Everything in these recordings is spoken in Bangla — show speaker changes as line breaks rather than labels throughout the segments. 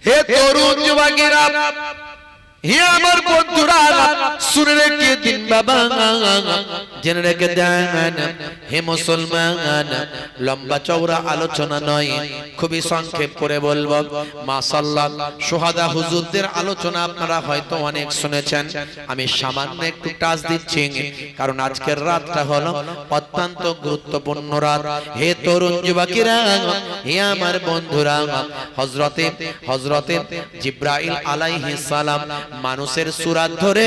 হে তরুণ যুবকেরা, হে আমার বন্ধুরা, শুনে রেখে দিন বাবা, জেনে রেখে দেন। হে মুসলমান, লম্বা চওড়া আলোচনা নয়, খুবই সংক্ষেপ করে বলবো। মাশাআল্লাহ, শুহাদা হুজুরদের আলোচনা আপনারা হয়তো অনেক শুনেছেন, আমি সামান্য একটু টাচ দিচ্ছি, কারণ আজকের রাতটা হলো অত্যন্ত গুরুত্বপূর্ণ রাত। হে তরুণ যুবকেরা, হে আমার বন্ধুরা, হযরতে জিবরাইল আলাইহিস সালাম মানুষের সূরত ধরে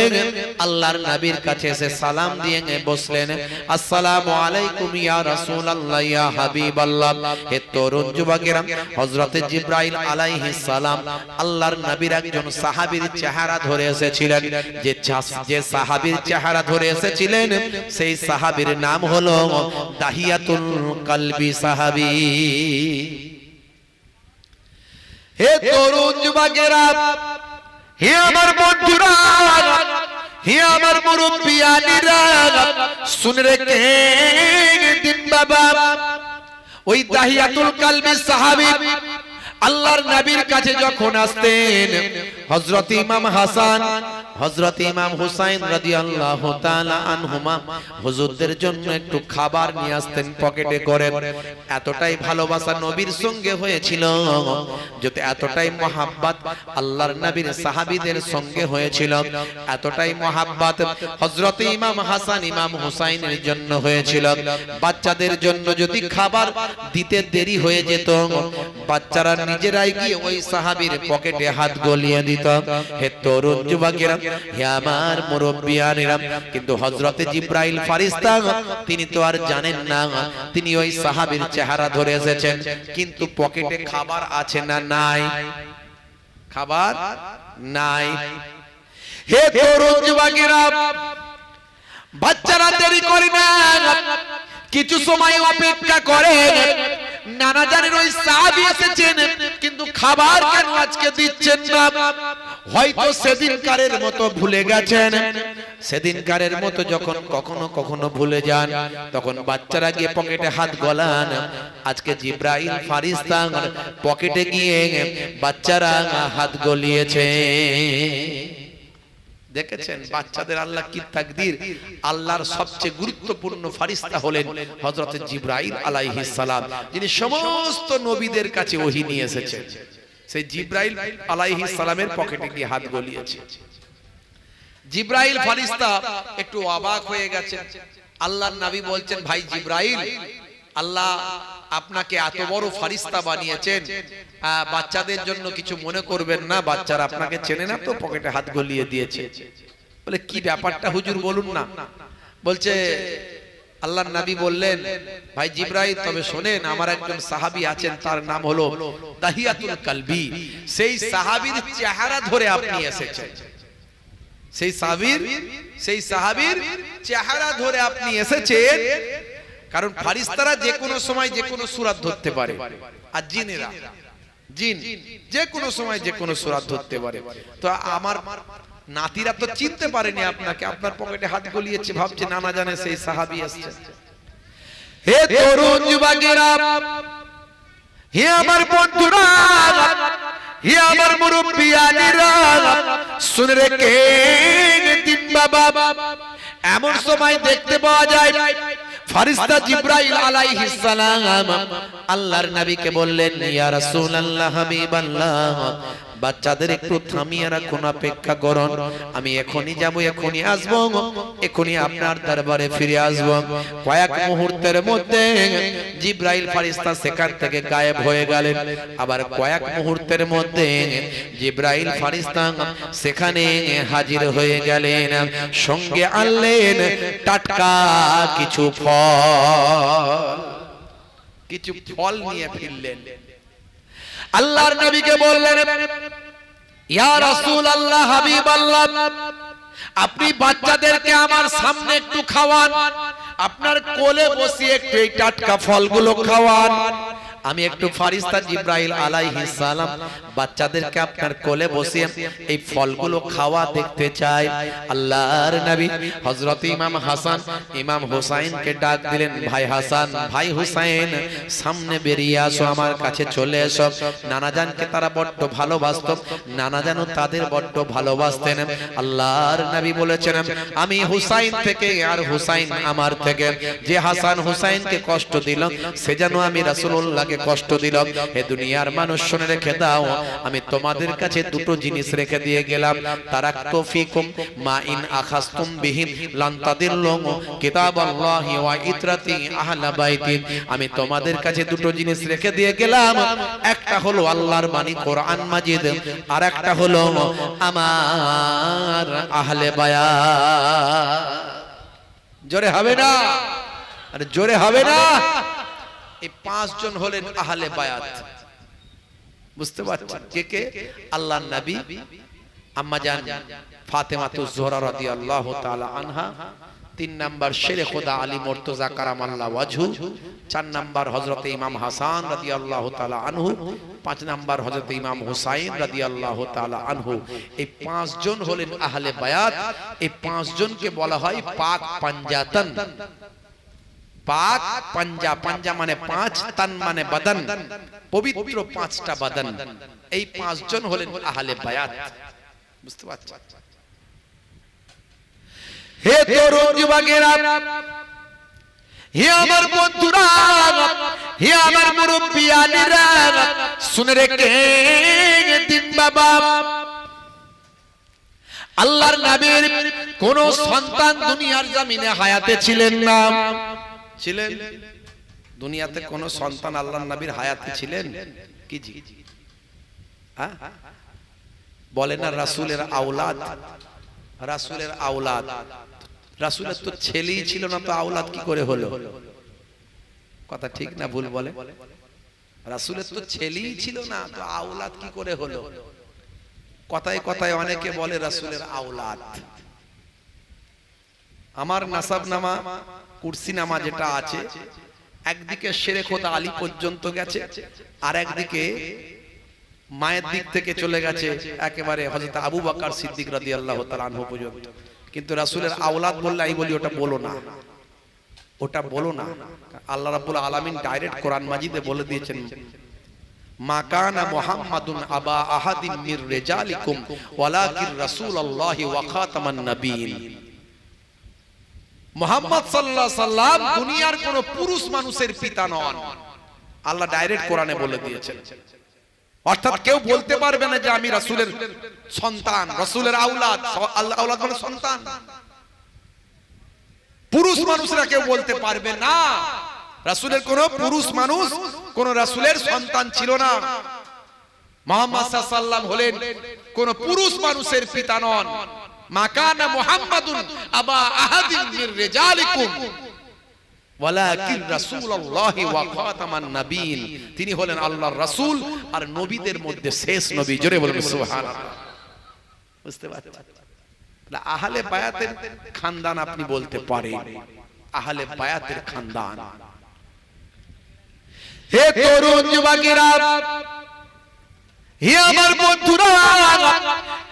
আল্লাহর নবীর কাছে এসে সালাম দিয়ে বসলেন, আসসালামু আলাইকুম ইয়া রাসূলুল্লাহ ইয়া হাবিবাল্লাহ। হে তরুণ যুবকেরা, হযরতে জিবরাইল আলাইহিস সালাম আল্লাহর নবীর একজন সাহাবীর চেহারা ধরে এসেছিলেন। যে সাহাবীর চেহারা ধরে এসেছিলেন সেই সাহাবীর নাম হলো দাহিয়াতুল কলবি সাহাবী। হে তরুণ যুবকেরা, হে আমার বন্ধুরা, হে আমার মুরব্বিয়ানিরা, শুনে রেখে দিন বাবা, ওই দাহিয়াতুল কলবি সাহাবী আল্লাহর নবীর কাছে যখন আসতেন, হযরত ইমাম হাসান, হযরত ইমাম হুসাইন রাদিয়াল্লাহু তাআলা আনহুমা হুজুরদের জন্য একটু খাবার নিয়ে আসতেন পকেটে করে। এতটাই ভালোবাসা নবীর সঙ্গে হয়েছিল, যত এতটাই মহব্বত আল্লাহর নবীর সাহাবীদের সঙ্গে হয়েছিল, এতটাই মহব্বত হযরত ইমাম হাসান ইমাম হুসাইনের জন্য হয়েছিল। বাচ্চাদের জন্য যদি খাবার দিতে দেরি হয়ে যেত, বাচ্চারা নিজেরাই গিয়ে ওই সাহাবীর পকেটে হাত গলিয়ে দিত। হে তরুণ যুবকেরা, হে আমার মুরব্বিয়ানেরা, কিন্তু হযরতে জিবরাইল ফেরেশতা তিনি তো আর জানেন না, তিনি ওই সাহাবীর চেহারা ধরে এসেছেন, কিন্তু পকেটে খাবার আছে না নাই? খাবার নাই। হে তরুণ যুবকেরা, বাচ্চারা দেরি করে না, কিছু সময় অপেক্ষা করে। নানা জানেন ওই সাহাবী এসেছেন, কিন্তু খাবার কেন আজকে দিচ্ছেন না? হয়তো সেদিনকারের মতো ভুলে গেছেন। সেদিনকারের মতো যখন কখনো কখনো ভুলে যান, তখন বাচ্চারা গিয়ে পকেটে হাত গলান। আজকে জিবরাইল ফেরেশতা পকেটে গিয়ে বাচ্চারা হাত গলিয়েছে। দেখেছেন বাচ্চাদের আল্লাহ কি তাকদীর। আল্লাহর সবচেয়ে গুরুত্বপূর্ণ ফেরেশতা হলেন হযরত জিবরাইল আলাইহিস সালাম, যিনি সমস্ত নবীদের কাছে ওহী নিয়ে এসেছেন। সেই জিবরাইল আলাইহিস সালামের পকেটে গিয়ে হাত গলিয়েছে। জিবরাইল ফেরেশতা একটু অবাক হয়ে গেছে। আল্লাহর নবী বলছেন, ভাই জিবরাইল, আল্লাহ আপনাকে এত বড় ফেরেশতা বানিয়েছেন, বাচ্চাদের জন্য কিছু মনে করবেন না, বাচ্চারা আপনাকে চেনে না তো পকেটে হাত গলিয়ে দিয়েছে। বলে কি ব্যাপারটা হুজুর বলুন না। বলছে আল্লাহর নবী বললেন, ভাই জিবরাইল, তবে শোনেন, আমার একজন সাহাবী আছেন, তার নাম হলো দাহিয়াতুল কলবি। সেই সাহাবীর চেহারা ধরে আপনি এসেছেন। সেই সাহাবীর চেহারা ধরে আপনি এসেছেন, কারণ ফেরেশতারা যে কোনো সময় যে কোনো সূরত ধরতে পারে, আর জিনেরা জিন যে কোনো সময় যে কোনো সূরত ধরতে পারে। তো আমার নাতিরা তো চিনতে পারেনি আপনাকে, আপনার পকেটে হাত গলিয়েছে, ভাবছে নানা জানে সেই সাহাবী আসছেন। হে তরুণ যুবকেরা, হে আমার বন্ধুরা, হে আমার মুরব্বিয়ানেরা, শুনে রেখে দিন বাবা, এমন সময় দেখতে পাওয়া যায় ফেরেশতা জিবরাইল আলাইহিস সালাম আল্লাহর নবীকে বললেন, ইয়া রাসূলুল্লাহ হাবিবাল্লাহ, বাচ্চাদের একটু থামিয়ে রাখুন, অপেক্ষা করুন, আমি এখনই যাব, এখনই আসব, এখনই আপনার দরবারে ফিরে আসব। কয়েক মুহূর্তের মধ্যে জিবরাইল ফেরেশতা সেখান থেকে গায়েব হয়ে গেলেন। আবার কয়েক মুহূর্তের মধ্যে জিবরাইল ফেরেশতা সেখানে হাজির হয়ে গেলেন, সঙ্গে আনলেন টাটকা কিছু ফল নিয়ে ফিরলেন। আল্লাহর নবীকে বললেন, ইয়া রাসূলুল্লাহ হাবিবাল্লাহ, আপনি বাচ্চাদেরকে আমার সামনে একটু খাওয়ান, আপনার কোলে বসিয়ে একটু এই টাটকা ফলগুলো খাওয়ান। আমি একটু ফারিস্তা জিব্রাইল আলাইহিস সালাম বাচ্চাদেরকে আপনার কোলে বসিয়ে এই ফলগুলো খাওয়া দেখতে চাই। আল্লাহর নবী হযরত ইমাম হাসান ইমাম হুসাইনকে ডাক দিলেন, ভাই হাসান, ভাই হুসাইন, সামনে বেরিয়ে আসো, আমার কাছে চলে এসো। নানাজানকে তারা বড্ড ভালোবাসত, নানাজানও তাদের বড্ড ভালোবাসতেন। আল্লাহর নবী বলেছেন, আমি হুসাইন থেকে আর হুসাইন আমার থেকে, যে হাসান হুসাইনকে কষ্ট দিল সে যেন আমি রাসূলুল্লাহকে কষ্ট দিল। হে দুনিয়ার মানুষ শুনে রেখে দাও, আমি তোমাদের কাছে দুটো জিনিস রেখে দিয়ে গেলাম। তারাকতু ফিকুম মা ইন আখাযতুম বিহি লান তাদিল্লু কিতাবাল্লাহি ওয়া ইতরাতি আহলা বাইতি। আমি তোমাদের কাছে দুটো জিনিস রেখে দিয়ে গেলাম, একটা হলো আল্লাহর বাণী কোরআন মাজিদ, আর একটা হলো আমার আহলে বায়াত। জোরে হবে না? আরে জোরে হবে না? এই পাঁচজন হলেন আহলে বায়াত। বুঝতে পারছেন কে কে? আল্লাহর নবী, আম্মা জান ফাতেমাতুজ জোহরা রাদিয়াল্লাহু তাআলা আনহা, 3 নাম্বার শেরে খোদা আলী মুর্তজা কারামাল্লাহু ওয়াজহু, 4 নাম্বার হযরত ইমাম হাসান রাদিয়াল্লাহু তাআলা আনহু, 5 নাম্বার হযরত ইমাম হুসাইন রাদিয়াল্লাহু তাআলা আনহু। এই পাঁচজন হলেন আহলে বায়াত। এই পাঁচজনকে বলা হয় পাক পাঞ্জাতন। পাক পাঞ্জা, পাঞ্জা মানে পাঁচ, তান মানে বদন, পবিত্র পাঁচটা বদন। এই পাঁচজন হলেন আহলে বায়াত। বুঝতে পারছেন? হে তরুণ যুবকেরা, হে আমার বন্ধুরা, হে আমার মুরব্বিয়ানেরা, শুনে রেখে দিন বাবা, আল্লাহর নবীর কোন সন্তান দুনিয়ার জমিনে হায়াতে ছিলেন না। ছিলেন? দুনিয়াতে কোন সন্তান আল্লাহর নবীর হায়াতে ছিলেন কি? জি, হ্যাঁ বলে না রাসূলের আওলাদ, রাসূলের আওলাদ। রাসূলের তো ছেলেই ছিল না, তো আওলাদ কি করে হলো? কথা ঠিক না ভুল বলে? রাসূলের তো ছেলেই ছিল না, তো আওলাদ কি করে হলো? কথায় কথায় অনেকে বলে রাসূলের আওলাদ। আমার নাসাবনামা কুরসিনামা যেটা আছে, একদিকে শেরে খোদা আলী পর্যন্ত গেছে, আর একদিকে মায়ের দিক থেকে চলে গেছে একেবারে হযরত আবু বকর সিদ্দিক রাদিয়াল্লাহু তাআলা আনহু পর্যন্ত। কিন্তু রাসূলের আওলাদ বললে আমি বলি ওটা বলো না, ওটা বলো না। আল্লাহ রাব্বুল আলামিন ডাইরেক্ট কোরআন মাজিদে বলে দিয়েছেন, মা কানা মুহাম্মাদুন আবা আহাদিন মির রিজালিকুম ওয়ালাকিন রাসূলুল্লাহি ওয়া খাতামান নবিয়্যিন। মুহাম্মদ সাল্লাল্লাহু আলাইহি সাল্লাম দুনিয়ার কোন পুরুষ মানুষের পিতা নন। আল্লাহ ডাইরেক্ট কোরআনে বলে দিয়েছেন। অর্থাৎ কেউ বলতে পারবে না যে আমি রাসূলের সন্তান, রাসূলের আওলাদ। আল্লাহ আওলাদ মানে সন্তান। পুরুষ মানুষরা কেউ বলতে পারবে না। রাসূলের কোন পুরুষ মানুষ কোন রাসূলের সন্তান ছিল না। মুহাম্মদ সাল্লাল্লাহু আলাইহি সাল্লাম হলেন কোন পুরুষ মানুষের পিতা নন। মা কানা মুহাম্মাদুন আবা আহাদিন মির রিজালিকুম ওয়ালাকিন রাসূলুল্লাহি ওয়া খাতামান নবিয়্যিন। তিনি হলেন আল্লাহর রাসূল আর নবীদের মধ্যে শেষ নবী। জোরে বলুন সুবহানাল্লাহ। বুঝতে পারছেন? আহলে বায়াতের খানদান আপনি বলতে পারেন, আহলে বায়াতের খানদান। হে তরুণ যুবকেরা, হে আমার বন্ধুরা,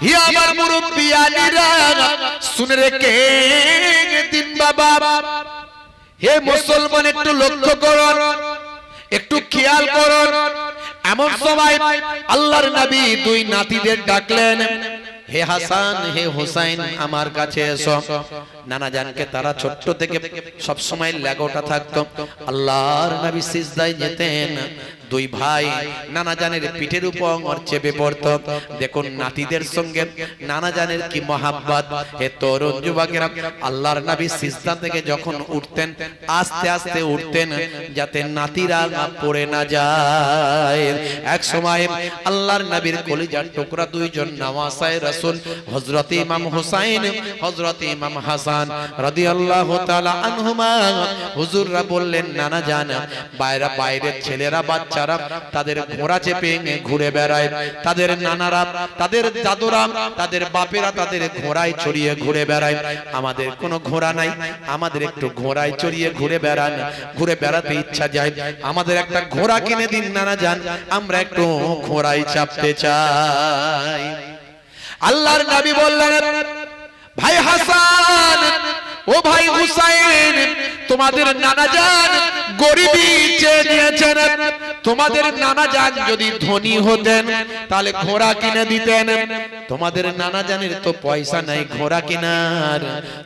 হে আমার মুরব্বিয়ানেরা, শুনে রেখে দিন বাবা। হে মুসলমান, একটু লক্ষ্য করুন, একটু খেয়াল করুন। এমন সময় আল্লাহর নবী দুই নাতিদের ডাকলেন, হে হাসান, হে হুসাইন, আমার কাছে এসো। নানা জানকে তারা ছোট্ট থেকে সব সময় লাগোটা থাকতো। আল্লাহর নবী সিজদায় যেতেন, দুই ভাই নানা জানের পিঠের উপর চেপে পড়তো। দেখুন নাতিদের সঙ্গে নানা জানের কি মহাব্বত। হে তরুণ যুবকেরা, আল্লাহর নবী সিজদা থেকে যখন উঠতেন আস্তে আস্তে উঠতেন, যাতে নাতিরা পড়ে না যায়। এক সময় আল্লাহর নবীর কলিজার টুকরা দুইজন নওয়াসায়ে রাসূল, হযরত ইমাম হুসাইন, হযরত ইমাম হাসান হাসান রাদিয়াল্লাহু তাআলা আনহুমা হুজুররা বললেন নানা জান বাইরের ছেলেরা বাচ্চারা তাদের ঘোড়া চেপে ঘুরে বেড়ায়, তাদের নানারা তাদের দাদুরা তাদের বাপেরা তাদের ঘোড়ায় চড়িয়ে ঘুরে বেড়ায়, আমাদের কোনো ঘোড়া নাই, আমাদের একটু ঘোড়ায় চড়িয়ে ঘুরে বেড়াতে ইচ্ছা যায়, আমাদের একটা ঘোড়া কিনে দিন নানা জান, আমরা একটু ঘোড়ায় চাপতে চাই। আল্লাহর নবী বললেন ভাই হাসান ও ভাই হুসাইন, তোমাদের নানা জান গরিবী চেয়ে নিয়েছেন, তোমাদের নানা জান যদি ধনী হতেন তাহলে ঘোড়া কিনে দিতেন, তোমাদের নানা জানের তো পয়সা নাই ঘোড়া কেনার,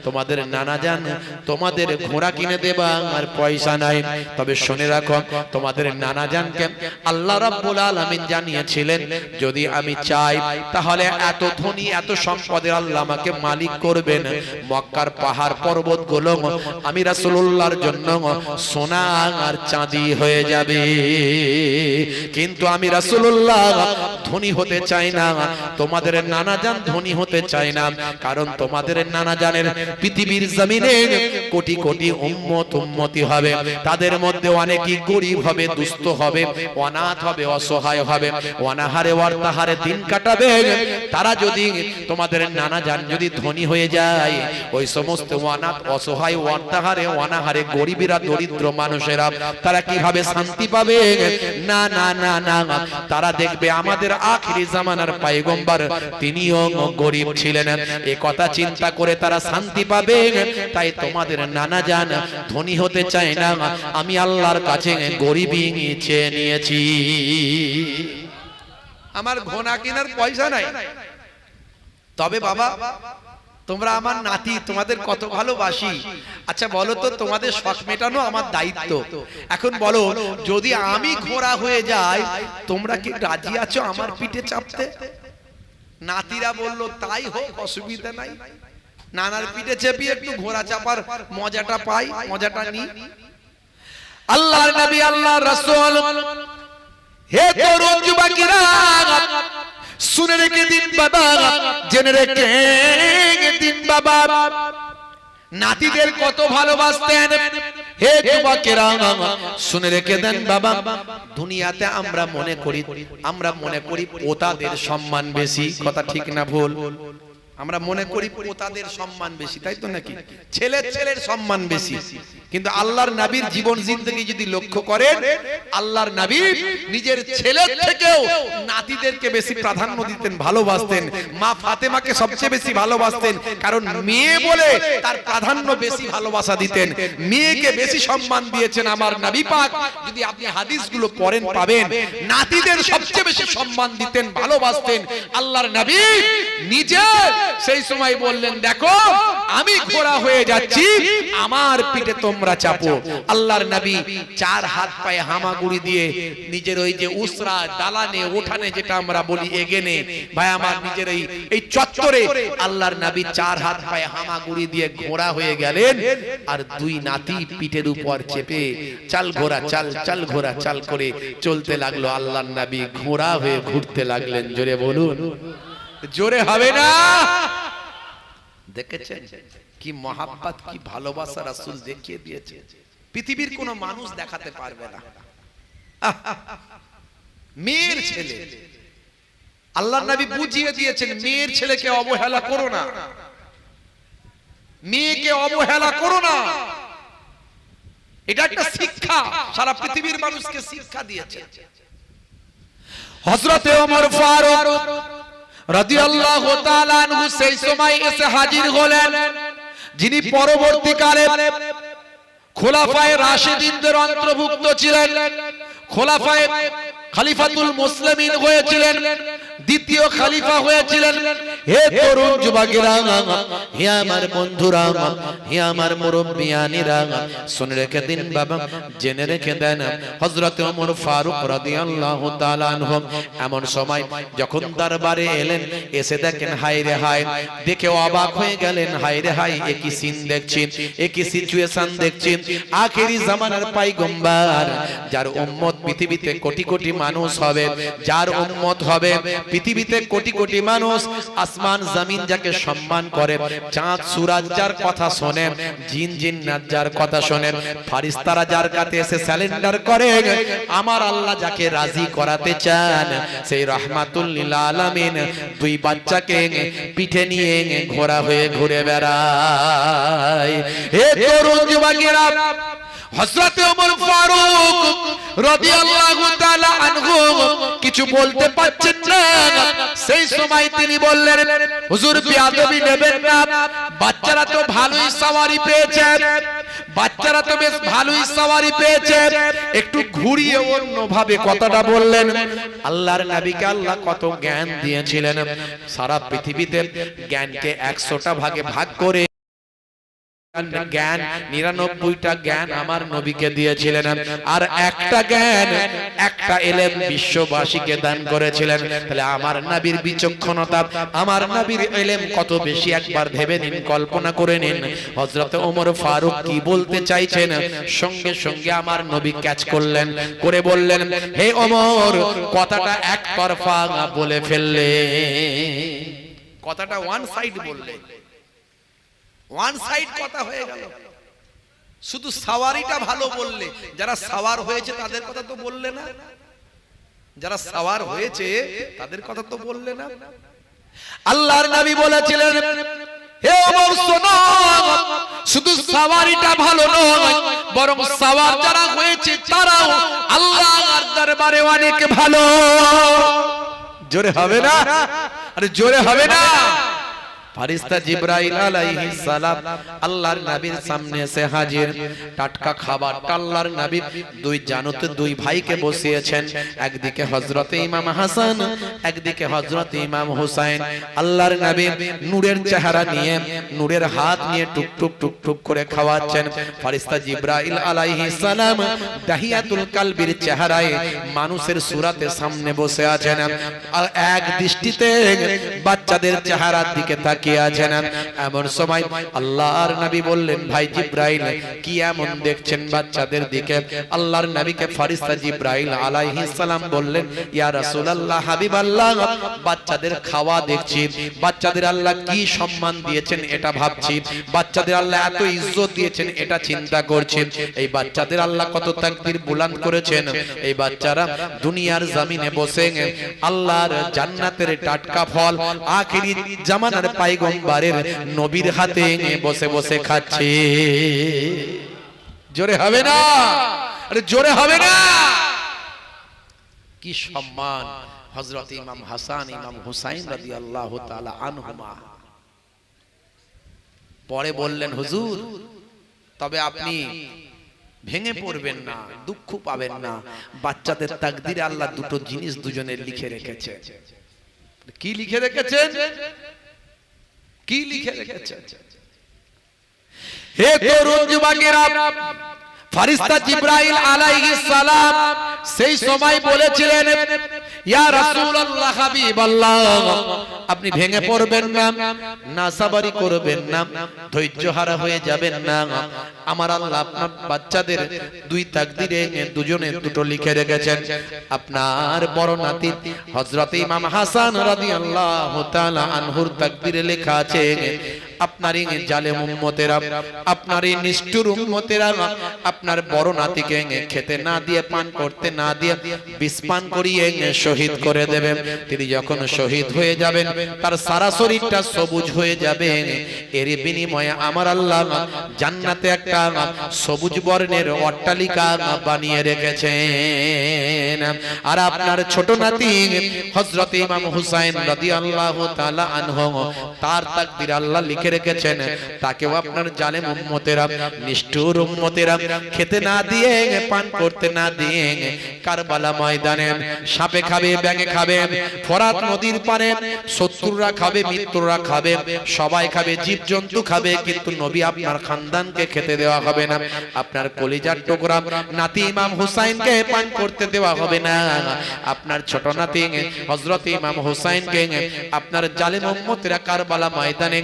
তোমাদের নানা জান তোমাদের ঘোড়া কিনে দেবা আর পয়সা নাই। তবে শুনে রাখো তোমাদের নানা জানকে আল্লাহ রাব্বুল আলামিন জানিয়েছিলেন যদি আমি চাই তাহলে এত ধনী এত সম্পদের আল্লাহ আমাকে মালিক করবেন, মক্কার পাহাড় পর্বত গুলো আমি রাসূলুল্লাহর জন্য সোনা আর চাঁদি হয়ে যাবে। কিন্তু আমি রাসূলুল্লাহ ধনী হতে চাই না, তোমাদের নানা জান ধনী হতে চাই না, কারণ তোমাদের নানা জানের পৃথিবীর জমিনে কোটি কোটি উম্মতি হবে, তাদের মধ্যে অনেকেই গরিব হবে, দুস্থ হবে, অনাথ হবে, অসহায় হবে, অনাহারে ওয়ার্তাহারে দিন কাটাবে। তারা যদি তোমাদের নানা জান যদি ধনী হয়ে যায়, ওই সমস্ত অনাথ অসহায় ওয়ার্তাহারে অনাহারে গরিবেরা দরিদ্র মানুষেরা তারা কিভাবে শান্তি পাবে? না না না না, তারা দেখবে আমাদের আখিরি জামানার পয়গম্বর তিনিও গরিব ছিলেন, এই কথা চিন্তা করে তারা শান্তি পাবে। তাই তোমাদের নানা জান ধনী হতে চায় না, আমি আল্লাহর কাছে গরিবই চেয়ে নিয়েছি। আমার ঘোড়া কেনার পয়সা নাই, তবে বাবা তোমরা আমার নাতি, তোমাদের কত ভালোবাসি। আচ্ছা বলো তো, তোমাদের শখ মেটানো আমার দায়িত্ব। এখন বলো, যদি আমি ঘোড়া হয়ে যাই তোমরা কি রাজি আছো আমার পিঠে চাপতে? নাতিরা বলল তাই হোক, অসুবিধা নাই, নানার পিঠে চেপিয়ে একটু ঘোড়া চাপার মজাটা পাই, মজাটা নি। আল্লাহর নবী আল্লাহর রাসূল, হে তরুণ যুবকেরা শুনে রেখে দিন বাবা, জেনে রেখে দিন বাবা, নাতিদের কত ভালোবাসতেন। হে যুবকেরা শুনে রেখে দেন বাবা, দুনিয়াতে আমরা মনে করি পোতাদের সম্মান বেশি, কথা ঠিক না ভুল? আমরা মনে করি পোতাদের সম্মান বেশি, তাই তো নাকি? ছেলের সম্মান বেশি। কিন্তু আল্লাহর নবীর জীবন জিন্দেগি যদি লক্ষ্য করেন, আল্লাহর নবী নিজের ছেলের থেকেও নাতিদেরকে বেশি প্রাধান্য দিতেন, ভালোবাসতেন। মা ফাতেমাকে সবচেয়ে বেশি ভালোবাসতেন, কারণ মেয়ে বলে তার প্রাধান্য বেশি, ভালোবাসা দিতেন, মেয়েকে বেশি সম্মান দিয়েছেন আমার নবী পাক। যদি আপনি হাদিসগুলো পড়েন পাবেন, নাতিদের সবচেয়ে বেশি সম্মান দিতেন, ভালোবাসতেন। আল্লাহর নবী নিজে সেই সময় বললেন, দেখো আমি ঘোড়া হয়ে যাচ্ছি, আমার পিঠে তোমরা চাপো। আল্লাহর নবী চার হাত পায়ে হামাগুড়ি দিয়ে নিজের ওই যে উসরা দালানে উঠানে যেটা আমরা বলি এগেনে, ভাই আমার নিজের এই চত্বরে আল্লাহর নবী চার হাত পায়ে হামাগুড়ি দিয়ে ঘোড়া হয়ে গেলেন, আর দুই নাতি পিঠের উপর চেপে চাল ঘোড়া চাল, চাল ঘোড়া চাল করে চলতে লাগলো। আল্লাহর নবী ঘোড়া হয়ে ঘুরতে লাগলেন। জোরে বলুন, জোরে হবে না? দেখেছেন কি মহাব্বত, কি ভালোবাসা রাসূল দেখিয়ে দিয়েছে, পৃথিবীর কোন মানুষ দেখাতে পারবে না। মেয়ের ছেলে, আল্লাহর নবী বুঝিয়ে দিয়েছেন, মেয়ের ছেলেকে অবহেলা করো না, মেয়েকে অবহেলা করো না। এটা একটা শিক্ষা, সারা পৃথিবীর মানুষকে শিক্ষা দিয়েছে। হযরতে ওমর ফারুক রাদিয়াল্লাহু তাআলা আনহু সেই সময় এসে হাজির হলেন, যিনি পরবর্তীকালে খোলাফায়ে রাশিদিনদের অন্তর্ভুক্ত ছিলেন, খোলাফায়ে খলিফাতুল মুসলিমিন হয়েছিলেন, দ্বিতীয় খলিফা হয়েছিলেন। হে তরুণ যুবকেরা, হে আমার বন্ধুরা, হে আমার মুরব্বিয়ানিরা, শুনে রেখে দিন বাবা, জেনে রেখে দেন, হযরত ওমর ফারুক রাদিয়াল্লাহু তাআলা আনহু এমন সময় যখন দরবারে এলেন, এসে দেখেন হায় রে হায়, দেখে অবাক হয়ে গেলেন, হায় রে হায়, একই সিন দেখছি, একই সিচুয়েশন দেখছি। আখেরি জামানার পয়গম্বর, যার উম্মত পৃথিবীতে কোটি কোটি মানুষ হবে, যার উম্মত হবে পৃথিবীতে কোটি কোটি মানুষ, আসমান জমিন যাকে সম্মান করে, চাঁদ সূরজ যার কথা শোনে, জিন জিন্নাত যার কথা শোনে, ফারিস্তারা যার কাছে এসে স্যালেন্ডার করে, আমার আল্লাহ যাকে রাজি করাতে চান সেই রাহমাতুল লিল আলামিন দুই বাচ্চাকে পিঠে নিয়ে ঘোড়া হয়ে ঘুরে বেড়ায়। হে তরুণ যুবকেরা, হযরত ওমর ফারুক রাদিয়াল্লাহু তাআলা আনহু কিছু বলতে পারছেন না। সেই সময় তিনি বললেন, হুজুর বেয়াদবি নেবেন না, বাচ্চারা তো ভালোই সওয়ারি পেয়েছে, বাচ্চারা তো বেশ ভালোই সওয়ারি পেয়েছে, একটু ঘুরিয়ে অন্যভাবে কথাটা বললেন। আল্লাহর নবীকে আল্লাহ কত জ্ঞান দিয়েছিলেন, সারা পৃথিবীতে জ্ঞানকে 100টা ভাগে ভাগ করে জ্ঞান 99টা জ্ঞান আমার নবীকে দিয়েছিলেন, আর একটা জ্ঞান, একটা ইলম বিশ্ববাসীকে দান করেছিলেন। তাহলে আমার নবীর বিচক্ষণতা, আমার নবীর ইলম কত বেশি, একবার ভেবে নিন, কল্পনা করে নিন হযরত ওমর ফারুক কি বলতে চাইছেন। সঙ্গে সঙ্গে আমার নবী ক্যাচ করলেন, করে বললেন, হে ওমর, কথাটা একতরফা বলে ফেললে, কথাটা ওয়ান সাইড বললে, ওয়ান সাইড কথা হয়ে গেল। শুধু সাওয়ারিটা ভালো বললে, যারা সাওয়ার হয়েছে তাদের কথা তো বললে না, যারা সাওয়ার হয়েছে তাদের কথা তো বললে না। আল্লাহর নবী বলেছিলেন, হে ওমর শোনো, শুধু সাওয়ারিটা ভালো নয়, বরং সাওয়ার যারা হয়েছে তারাও আল্লাহর দরবারে অনেক ভালো। জোরে হবে না? আরে জোরে হবে না? ফারিস্তা জিবরাইল আলাইহিস সালাম আল্লাহর নবীর সামনে এসে হাজির। টাটকা খাবার আল্লাহর নবী দুই জানুতে দুই ভাইকে বসিয়েছেন, একদিকে হযরত ইমাম হাসান, একদিকে হযরত ইমাম হুসাইন। আল্লাহর নবী নূরের চেহারা নিয়ে, নূরের হাত নিয়ে টুক টুক টুক টুক করে খাওয়াচ্ছেন। ফারিস্তা জিবরাইল আলাইহিস সালাম দাহিয়াতুল কালবির চেহারায় মানুষের সূরাতে সামনে বসে আছেন, আর এক দৃষ্টিতে বাচ্চাদের চেহারার দিকে তাকিয়ে আছেন। এমন সময় আল্লাহর নবী বললেন, ভাই জিবরাইল, কি এমন দেখছেন বাচ্চাদের দিকে? আল্লাহর নবীকে ফারিস্তা জিবরাইল আলাইহিস সালাম বললেন, ইয়া রাসূলুল্লাহ, হাবিবাল্লাহ, বাচ্চাদের খাওয়া দেখছি, বাচ্চাদের আল্লাহ কি সম্মান দিয়েছেন এটা ভাবছি, বাচ্চাদের আল্লাহ এত ইজ্জত দিয়েছেন এটা চিন্তা করছি, এই বাচ্চাদের আল্লাহ কত তাকবীর বুলন্দ করেছেন, এই বাচ্চারা দুনিয়ার জমিনে বসে আল্লাহর জান্নাতের টাটকা ফল আখিরি জামানার পয়গম্বরের নবীর হাতে বসে বসে খাচ্ছে। জোরে হবে না? আরে জোরে হবে না? কি সম্মান হযরত ইমাম হাসান, ইমাম হুসাইন রাদিয়াল্লাহু তাআলা আনহুমা। পরে বললেন, হুজুর, তবে আপনি ভেঙে পড়বেন না, দুঃখ পাবেন না, বাচ্চাদের তাকদীরে আল্লাহ দুটো জিনিস দুজনের লিখে রেখেছে। কি লিখে রেখেছেন? কি লিখে রেখেছেন? হে তরুণ যুবকেরা, ফারিস্তা জিবরাইল আলাইহিস সালাম সেই সময় বলেছিলেন, ইয়া রাসূলুল্লাহ, হাবিবাল্লাহ, আপনি ভেঙে পড়বেন না, নাসাবারি করবেন না, ধৈর্যহারা হয়ে যাবেন না। আমার আল্লাহ আপনার বাচ্চাদের দুই তাকদীরে দুজনে দুটো লিখে রেখেছেন। আপনার বড় নাতি হযরত ইমাম হাসান রাদিয়াল্লাহু তাআলা আনহুর তাকদীরে লেখা আছে, আপনার এই জালেম উম্মতেরা, আপনার এই নিষ্ঠুর উম্মতেরা আপনার বড় নাতিকে খেতে না দিয়ে, পান করতে না দিয়ে বিষ পান করিয়ে শহীদ করে দেবে। তিনি যখন শহীদ হয়ে যাবেন, তার সারা শরীরটা সবুজ হয়ে যাবে। এর বিনিময়ে আমার আল্লাহ জান্নাতে একটা সবুজ বর্ণের অট্টালিকা বানিয়ে রেখেছেন। আর আপনার ছোট নাতি হযরত ইমাম হুসাইন রাদিয়াল্লাহু তাআলা আনহু, তার তাকদীর আল্লাহ লিখে রেখেছেন, তাকেও আপনার জালেম উম্মতেরা, নিষ্ঠুর উম্মতেরা খেতে না দিয়ে, পান করতে না দিয়ে কারবালা ময়দানে সাপে খাবে খাবে, ব্যাঙে খাবে, ফোরাত নদীর পারে শত্রুরা খাবে, মিত্ররা খাবে, সবাই খাবে, জীবজন্তু খাবে, কিন্তু নবী আপনার খানদানকে খেতে দেওয়া হবে না। আপনার কলিজার টুকরা নাতি ইমাম হুসাইনকে পান করতে দেওয়া হবে না। আপনার ছোট নাতি হযরত ইমাম হুসাইনকে আপনার জালিম উম্মতেরা কারবালা ময়দানে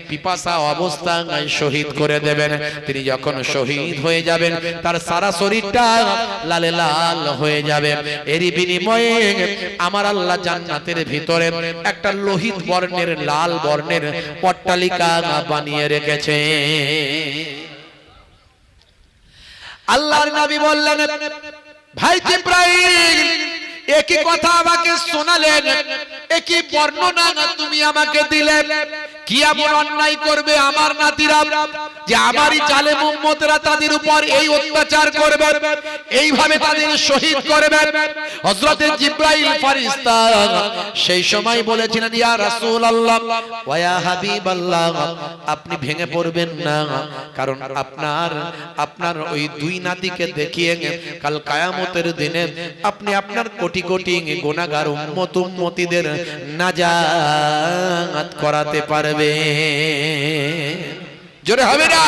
পিপাসা অবস্থায় শহীদ করে দেবেন। তিনি যখন শহীদ হয়ে যাবেন তার সারা শরীরটা লালে লাল হয়ে যাবে। এরই বিনিময়ে আমার আল্লাহ জান্নাতের ভিতরে একটা লোহিত বর্ণের, লাল বর্ণের অট্টালিকা বানিয়ে রেখেছে। আল্লাহর নবী বললেন, ভাই জিবরাইল একই কথা আমাকে শোনালেন, একই বর্ণনা তুমি আমাকে দিলে, কি এমন অন্যায় করবে আমার নাতিরা যে আমারই জালেম উম্মতরা তাদের উপর এই অত্যাচার করবে, এইভাবে তাদের শহীদ করবে? হযরত জিবরাইল ফেরেশতা সেই সময় বলেছিলেন, ইয়া রাসূলুল্লাহ ওয়া ইয়া হাবিবাল্লাহ, আপনি ভেঙে পড়বেন না, কারণ আপনার ওই দুই নাতিকে দেখিয়ে কাল কিয়ামতের দিনে আপনি আপনার কোটি কোটি গুনাহগার উম্মতিদের নাজাত করাতে পারবেন। জোরে হবে না?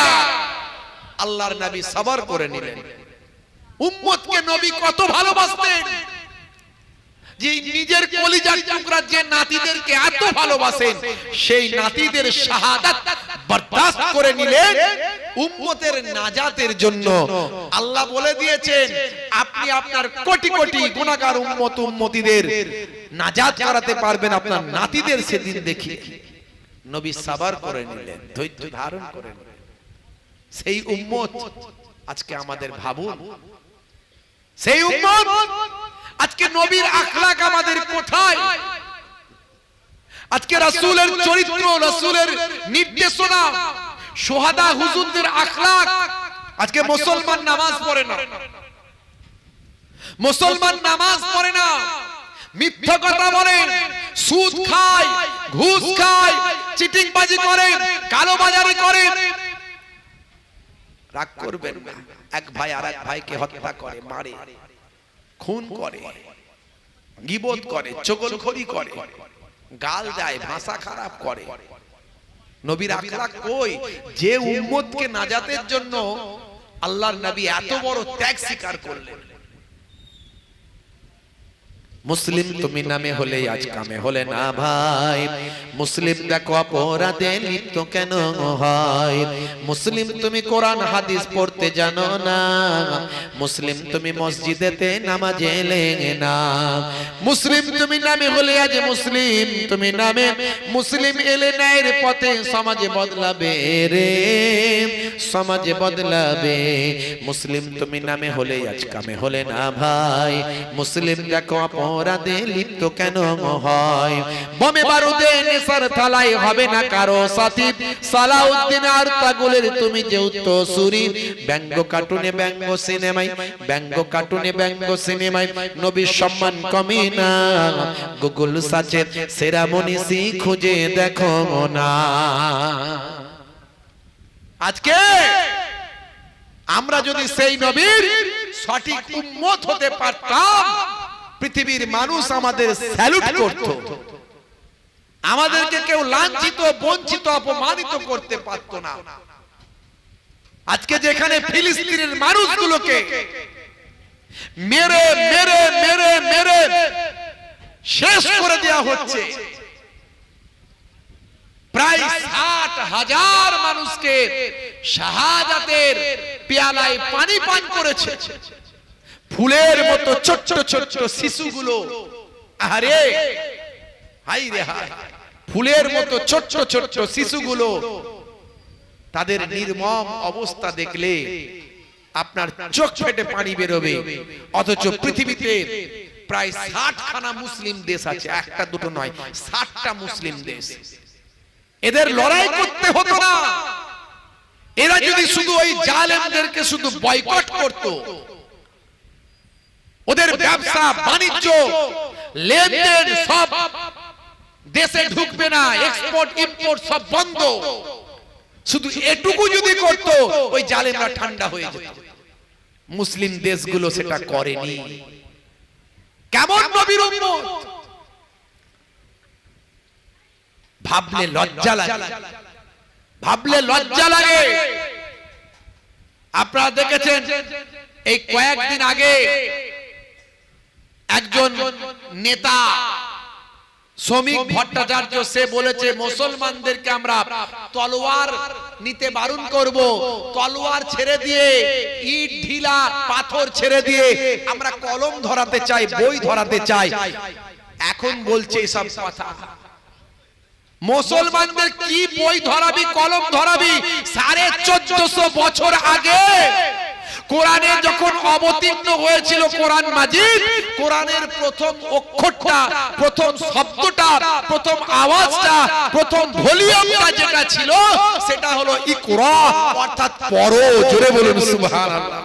আল্লাহর নবী সবর করে নিলেন। উম্মতকে নবী কত ভালোবাসতেন যে নিজের কলিজার টুকরা যে নাতিদেরকে এত ভালোবাসেন, সেই নাতিদের শাহাদাত বরদাস্ত করে নিলেন উম্মতের নাজাতের জন্য। আল্লাহ বলে দিয়েছেন আপনি আপনার কোটি কোটি গুনাহগার উম্মতিদের নাজাত করাতে পারবেন আপনার নাতিদের সেদিন দেখি। নবী সবর করে নিলেন, ধৈর্য ধারণ করে নিলেন। সেই উম্মত আজকে আমাদের ভাবুন, সেই উম্মত আজকে নবীর আখলাক আমাদের কোথায়? আজকে রাসূলের চরিত্র, রাসূলের নির্দেশনা, শোহাদা হুজুরদের আখলাক। আজকে মুসলমান নামাজ পড়ে না, মুসলমান নামাজ পড়ে না, মিথ্যা কথা বলে, সুদ খায়, ঘুষ খায়, চিটিংবাজি করে, কালোবাজারি করে। রাগ করবেন না, এক ভাই আরেক ভাইকে হত্যা করে, মারে, খুন করে, গীবত করে, চগলখড়ি করে, গাল দেয়, ভাষা খারাপ করে। নবীর আখলাক কই? যে উম্মতকে নাজাতের জন্য আল্লাহর নবী এত বড় ত্যাগ স্বীকার করলেন। মুসলিম তুমি নামে হলে আজ কামে হলে না ভাই, মুসলিম দেখো অপরাধে লিপ্ত কেন হয়? মুসলিম তুমি কোরআন হাদিস পড়তে জানো না, মুসলিম তুমি মসজিদেতে নামাজ এলে না। মুসলিম তুমি নামে হলে আজ মুসলিম তুমি নামে, মুসলিম এলে ন্যায়ের পথে সমাজে বদলাবে রে, সমাজে বদলাবে। মুসলিম তুমি নামে হলে আজ কামে হলে না ভাই, মুসলিম দেখো অপরাধে লিপ্ত কেন হয়? বোমে বারুদে নেশার থালায় হবে না কারো সাথী, সালাউদ্দিন আর তাগুলের তুমি যে উত্তরসূরি। ব্যঙ্গ কার্টুনে ব্যঙ্গ সিনেমায়, ব্যঙ্গ কার্টুনে ব্যঙ্গ সিনেমায় নবীর সম্মান কমে না। গুগল সার্চে সেরা মনীষী খুঁজে দেখো না। আজকে আমরা যদি সেই নবীর সঠিক উম্মত হতে পারতাম, পৃথিবীর মানুষ আমাদের স্যালুট করত, আমাদেরকে কেউ লাঞ্ছিত, বঞ্চিত, অপমানিত করতে পারত না। আজকে যেখানে ফিলিস্তিনের মানুষগুলোকে মেরে মেরে মেরে মেরে শেষ করে দেওয়া হচ্ছে, প্রায় 60,000 মানুষকে শাহাদাতের পেয়ালায় পানি পান করেছে। ফুলের মতো ছোট্ট ছোট্ট শিশুগুলো, আরে হাই রে হাই, ফুলের মতো ছোট্ট ছোট্ট শিশুগুলো, তাদের নির্মম অবস্থা দেখলে আপনার চোখ ফেটে পানি বেরোবে। অথচ পৃথিবীতে প্রায় 60খানা মুসলিম দেশ আছে, একটা দুটো নয়, 60টা মুসলিম দেশ। এদের লড়াই করতে হতো না। এরা যদি শুধু ওই জালেমদেরকে শুধু বয়কট করত, ওদের ব্যবসা বাণিজ্য লেনদেন সব দেশে ঢুকবে না, এক্সপোর্ট ইম্পোর্ট সব বন্ধ, শুধু এটুকু যদি করত, ওই জালেমরা ঠান্ডা হয়ে যেত। মুসলিম দেশগুলো সেটা করেনি। কেমন নবীর উম্মত ভাবলে লজ্জা লাগে, ভাবলে লজ্জা লাগে। আপনারা দেখেছেন এই কয়েকদিন আগে একজন নেতা শ্রমিক ভট্টাচার্য সে বলেছে মুসলমানদেরকে আমরা তলোয়ার নিতে বারণ করব, তলোয়ার ছেড়ে দিয়ে ইট ঢিলা পাথর ছেড়ে দিয়ে আমরা কলম ধরাতে চাই, বই ধরাতে চাই। এখন বলছে এসব কথা। মুসলমানদের কি বই ধরাবি, কলম ধরাবি? 1450 বছর আগে কোরআনে যখন অবতীর্ণ হয়েছিল কোরআন মাজিদ, কোরআনের প্রথম অক্ষরটা, প্রথম শব্দটা, প্রথম আওয়াজটা, প্রথম ভলিউমটা যেটা ছিল সেটা হলো ইকরা, অর্থাৎ পড়ো। জোরে বলুন সুবহানাল্লাহ।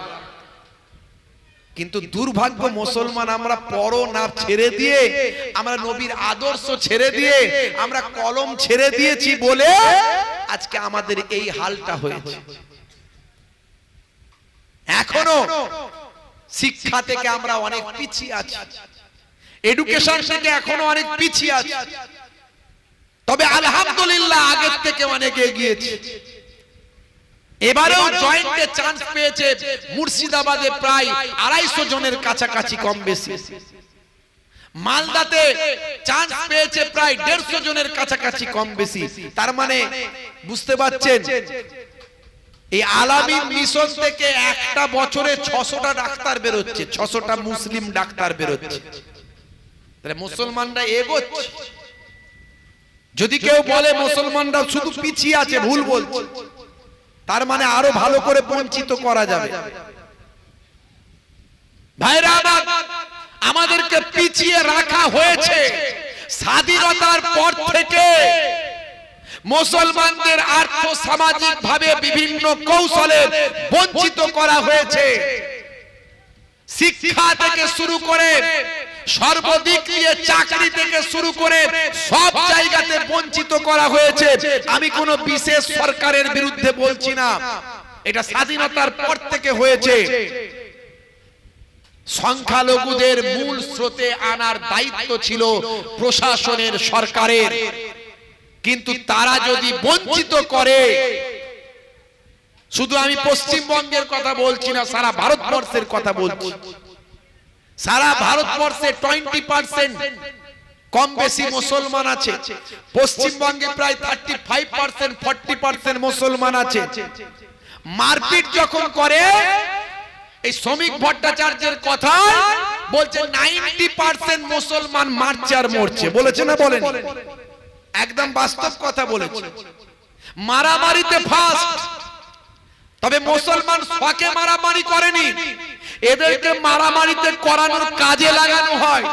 কিন্তু দুর্ভাগ্য মুসলমান আমরা পড়ো না ছেড়ে দিয়ে, আমরা নবীর আদর্শ ছেড়ে দিয়ে, আমরা কলম ছেড়ে দিয়েছি বলে আজকে আমাদের এই হালটা হয়েছে। এখনো শিক্ষা থেকে আমরা অনেক পিছিয়ে আছি, এডুকেশন থেকে এখনো অনেক পিছিয়ে আছি। তবে আলহামদুলিল্লাহ আগের থেকে অনেক এগিয়েছি। এবারেও জয়েন্টে চান্স পেয়েছে মুর্শিদাবাদে প্রায় 250 জনের কাছাকাছি, কম বেশি। মালদাতে চান্স পেয়েছে প্রায় 150 জনের কাছাকাছি, কম বেশি। তার মানে বুঝতে পারছেন এই আলামিন মিশন থেকে একটা বছরে 600টা ডাক্তার বেরোচ্ছে, 600টা মুসলিম ডাক্তার বেরোচ্ছে। তাহলে মুসলমানরা এগোচ্ছে। যদি কেউ বলে মুসলমানরা শুধু পিছিয়ে আছে, ভুল বলছে। তার মানে আরো ভালো করে বঞ্চিত করা যাবে। ভাইরা আমার, আমাদেরকে পিছিয়ে রাখা হয়েছে। স্বাধীনতার পর থেকে মুসলমানদের আর্থ সামাজিক ভাবে বিভিন্ন কৌশলে বঞ্চিত করা হয়েছে। শিক্ষা থেকে শুরু করে সর্বদিক দিয়ে, চাকরি থেকে শুরু করে সব জায়গাতে বঞ্চিত করা হয়েছে। আমি কোন বিশেষ সরকারের বিরুদ্ধে বলছি না, এটা স্বাধীনতার পর থেকে হয়েছে। সংখ্যালঘুদের মূল স্রোতে আনার দায়িত্ব ছিল প্রশাসনের, সরকারের। কিন্তু তারা যদি বঞ্চিত করে, শুধু আমি পশ্চিমবঙ্গের কথা বলছি না, সারা ভারতবর্ষের কথা বলছি। সারা ভারতবর্ষে 20% কম বেশি মুসলমান আছে। পশ্চিমবঙ্গে প্রায় 35%, 40% মুসলমান আছে। মারপিট যখন করে, এই শ্রমিক ভট্টাচার্যের কথা বলছে 90% মুসলমান মারছে আর মরছে। বলেছে না বলেন? একদম বাস্তব কথা বলেছে। মারামারিতে ফার্স্ট। তবে মুসলমান শখে মারামারি করেনি, এদেরকে মারামারিতে করানোর কাজে লাগানো হয়।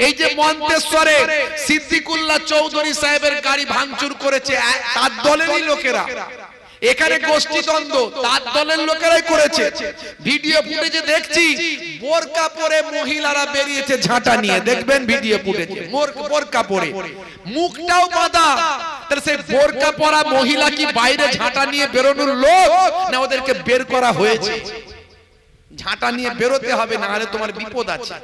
এই যে মন্তেশ্বরে সিদ্দিকুল্লাহ চৌধুরী সাহেবের গাড়ি ভাঙচুর করেছে তার দলেরই লোকেরা। এখানে গোষ্ঠীদ্বন্দ্ব তার দলের লোকেরাই করেছে। ভিডিও ফুটেজে দেখছি বোরকা পরে মহিলারা বেরিয়েছে ঝাঁটা নিয়ে, দেখবেন ভিডিও ফুটেজে। বোরকা পরে, মুখটাও বাঁধা। তাহলে সেই বোরকা পরা মহিলা কি বাইরে ঝাঁটা নিয়ে বেরোনোর লোক, না ওদেরকে বের করা হয়েছে? ঝাঁটা নিয়ে বেরোতে হবে, না হলে তোমার বিপদ আছে।